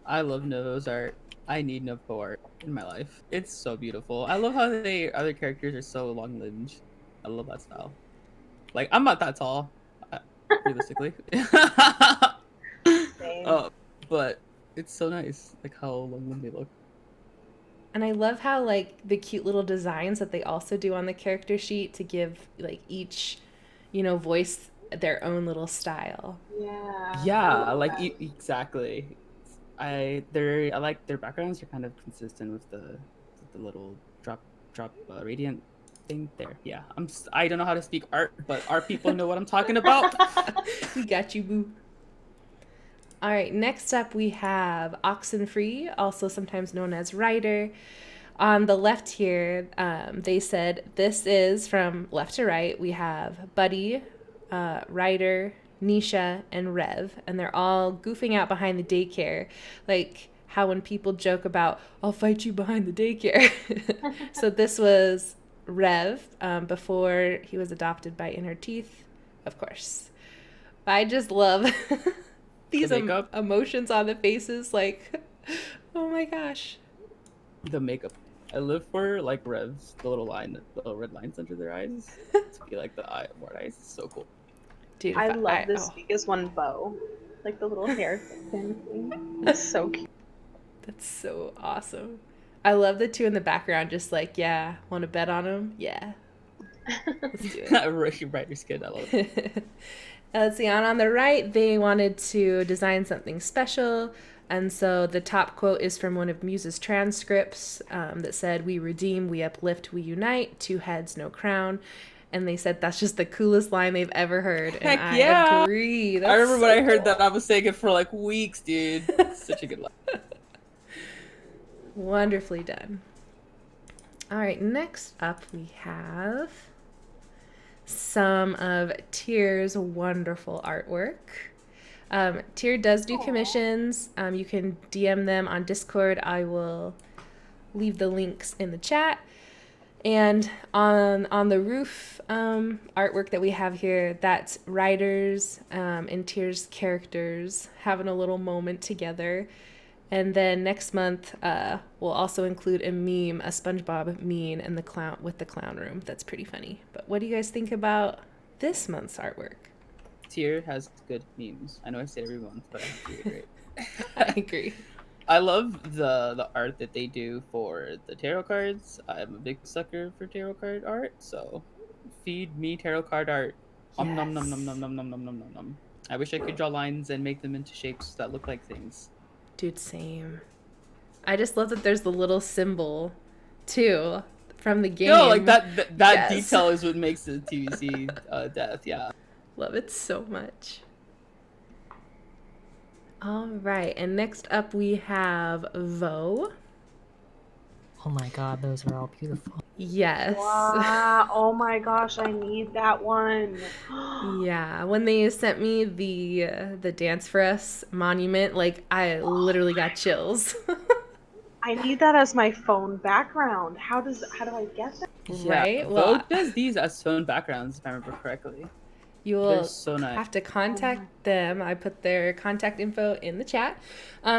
I love Novo's art. I need Novo art in my life. It's so beautiful. I love how other characters are so long-limbed. I love that style. Like, I'm not that tall, realistically. But it's so nice, like how long-limbed they look. And I love how, like, the cute little designs that they also do on the character sheet to give, like, each, voice their own little style. Yeah, like exactly. I like their backgrounds are kind of consistent with the little drop radiant thing there. Yeah, I don't know how to speak art, but art people know what I'm talking about. We got you, boo. All right, next up we have Oxenfree, also sometimes known as Ryder. On the left here, they said this is from left to right. We have Buddy, Ryder, Nisha, and Rev, and they're all goofing out behind the daycare, like how when people joke about, I'll fight you behind the daycare. So this was Rev before he was adopted by In Her Teeth, of course. I just love these emotions on the faces, like, oh my gosh. The makeup. I live for like Rev's the little red lines under their eyes to be like the white eyes. It's so cool. Dude, I love this biggest one bow, like the little hair thing. It's so cute. That's so awesome. I love the two in the background, just like, yeah, want to bet on them? Yeah. Let's do it. Brighter skin, I love it. Let's see, on the right, they wanted to design something special. And so the top quote is from one of Muse's transcripts that said, "We redeem, we uplift, we unite, two heads, no crown." And they said that's just the coolest line they've ever heard. And I agree. I remember when I heard that, I was saying it for like weeks, dude. Such a good line. Wonderfully done. All right, next up we have some of Tyr's wonderful artwork. Tyr does do commissions. You can DM them on Discord. I will leave the links in the chat. And on the roof artwork that we have here, that's Riders and Tyr's characters having a little moment together. And then next month, we'll also include a meme, a SpongeBob meme, and the clown with the clown room. That's pretty funny. But what do you guys think about this month's artwork? Tyr has good memes. I know I say it every month, but I have to reiterate. I agree. I love the art that they do for the tarot cards. I'm a big sucker for tarot card art, so feed me tarot card art. Nom nom nom nom nom nom nom nom nom nom nom. I wish I could draw lines and make them into shapes that look like things. Dude, same. I just love that there's the little symbol, too, from the game. No, like that Yes. detail is what makes the TVC death, yeah. Love it so much. All right, and next up we have Vo. Oh my god, those are all beautiful. Yes. Wow. Oh my gosh, I need that one. Yeah, when they sent me the Dance for Us monument, like I literally got chills. I need that as my phone background. How do I get that? Right? Well, Vogue does these as phone backgrounds, if I remember correctly. You will They're so nice. have to contact them. I put their contact info in the chat.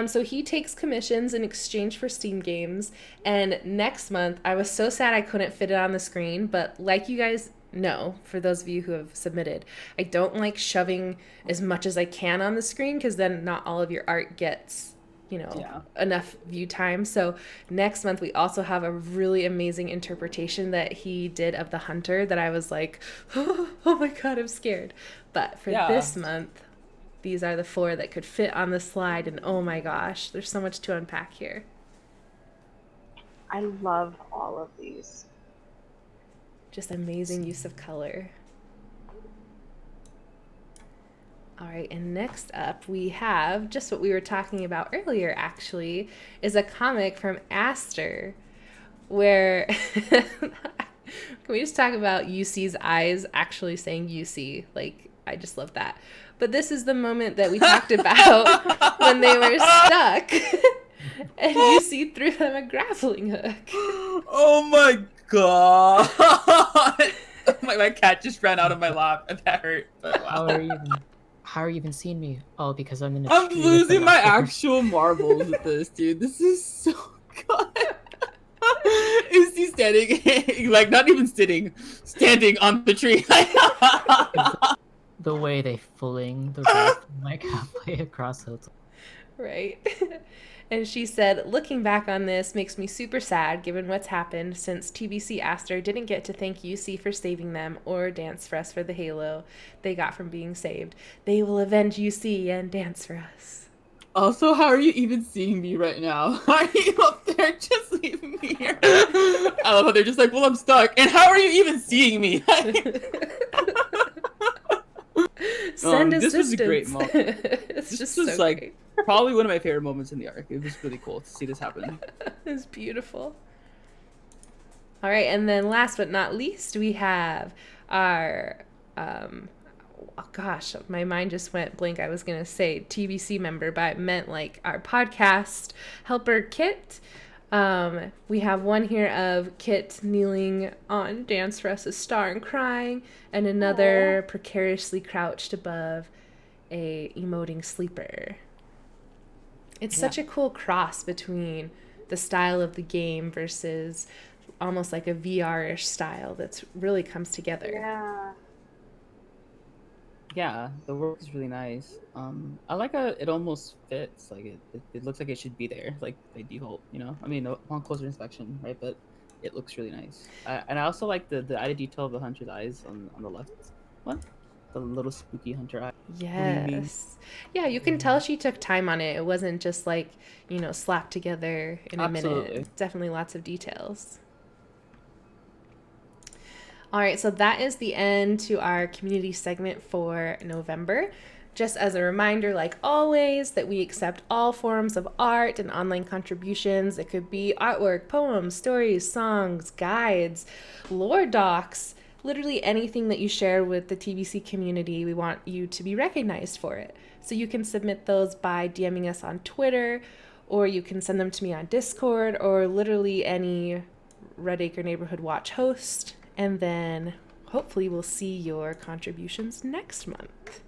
So he takes commissions in exchange for Steam games. And next month, I was so sad I couldn't fit it on the screen. But like you guys know, for those of you who have submitted, I don't like shoving as much as I can on the screen because then not all of your art gets, enough view time. So next month we also have a really amazing interpretation that he did of the hunter that I was like, oh my god, I'm scared. But for this month, these are the 4 that could fit on the slide, and oh my gosh, there's so much to unpack here. I love all of these. Just amazing use of color. All right, and next up we have just what we were talking about earlier, actually, is a comic from Aster where can we just talk about UC's eyes actually saying UC? Like, I just love that. But this is the moment that we talked about when they were stuck and UC threw them a grappling hook. Oh my god! my cat just ran out of my lap and that hurt. But wow. How are you even seeing me? Oh, because I'm in a I'm tree with losing my binoculars. actual marbles with this, dude. This is so good. Is he standing, like not even sitting, standing on the tree? The way they fling the rope like halfway across the Right. And she said, looking back on this makes me super sad given what's happened since TBC Aster didn't get to thank UC for saving them or Dance for Us for the halo they got from being saved. They will avenge UC and Dance for Us. Also, how are you even seeing me right now? Are you up there? Just leave me here. I love how they're just like, well, I'm stuck. And how are you even seeing me? Send this was a great assistance. moment. It's This just was so like great. probably one of my favorite moments in the arc. It was really cool to see this happen. It's beautiful. All right, and then last but not least, we have our, oh gosh, my mind just went blank. I was going to say TBC member, but I meant like our podcast helper, Kit. We have one here of Kit kneeling on Dance for Us' star and crying, and another precariously crouched above a emoting sleeper. It's such a cool cross between the style of the game versus almost like a VR-ish style that's really comes together. Yeah. Yeah, the work is really nice. I like how it almost fits. Like it looks like it should be there, like by default. You know, I mean, upon closer inspection, right? But it looks really nice. And I also like the added detail of the hunter's eyes on the left one, the little spooky hunter eye. Yes. Yeah, you can tell she took time on it. It wasn't just like, slapped together in a Absolutely. minute. Definitely lots of details. All right, so that is the end to our community segment for November. Just as a reminder, like always, that we accept all forms of art and online contributions. It could be artwork, poems, stories, songs, guides, lore docs, literally anything that you share with the TBC community. We want you to be recognized for it. So you can submit those by DMing us on Twitter, or you can send them to me on Discord, or literally any Red Acre Neighborhood Watch host. And then hopefully we'll see your contributions next month.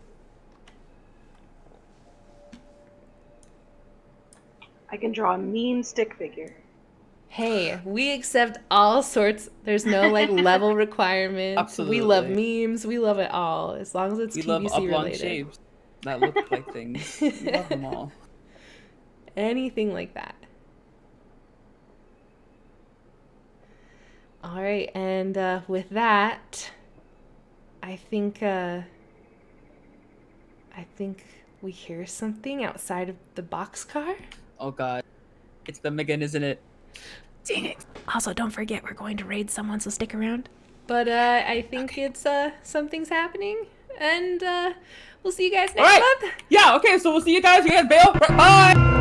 I can draw a mean stick figure. Hey, we accept all sorts. There's no like level requirements. Absolutely. We love memes. We love it all, as long as it's We TBC love oblong related. shapes that look like things. We love them all. Anything like that. All right, and with that, I think we hear something outside of the boxcar. Oh god. It's them again, isn't it? Dang it. Also, don't forget we're going to raid someone, so stick around. But I think it's something's happening, and we'll see you guys next month. Yeah, okay, so we'll see you guys. You guys bail. Bye!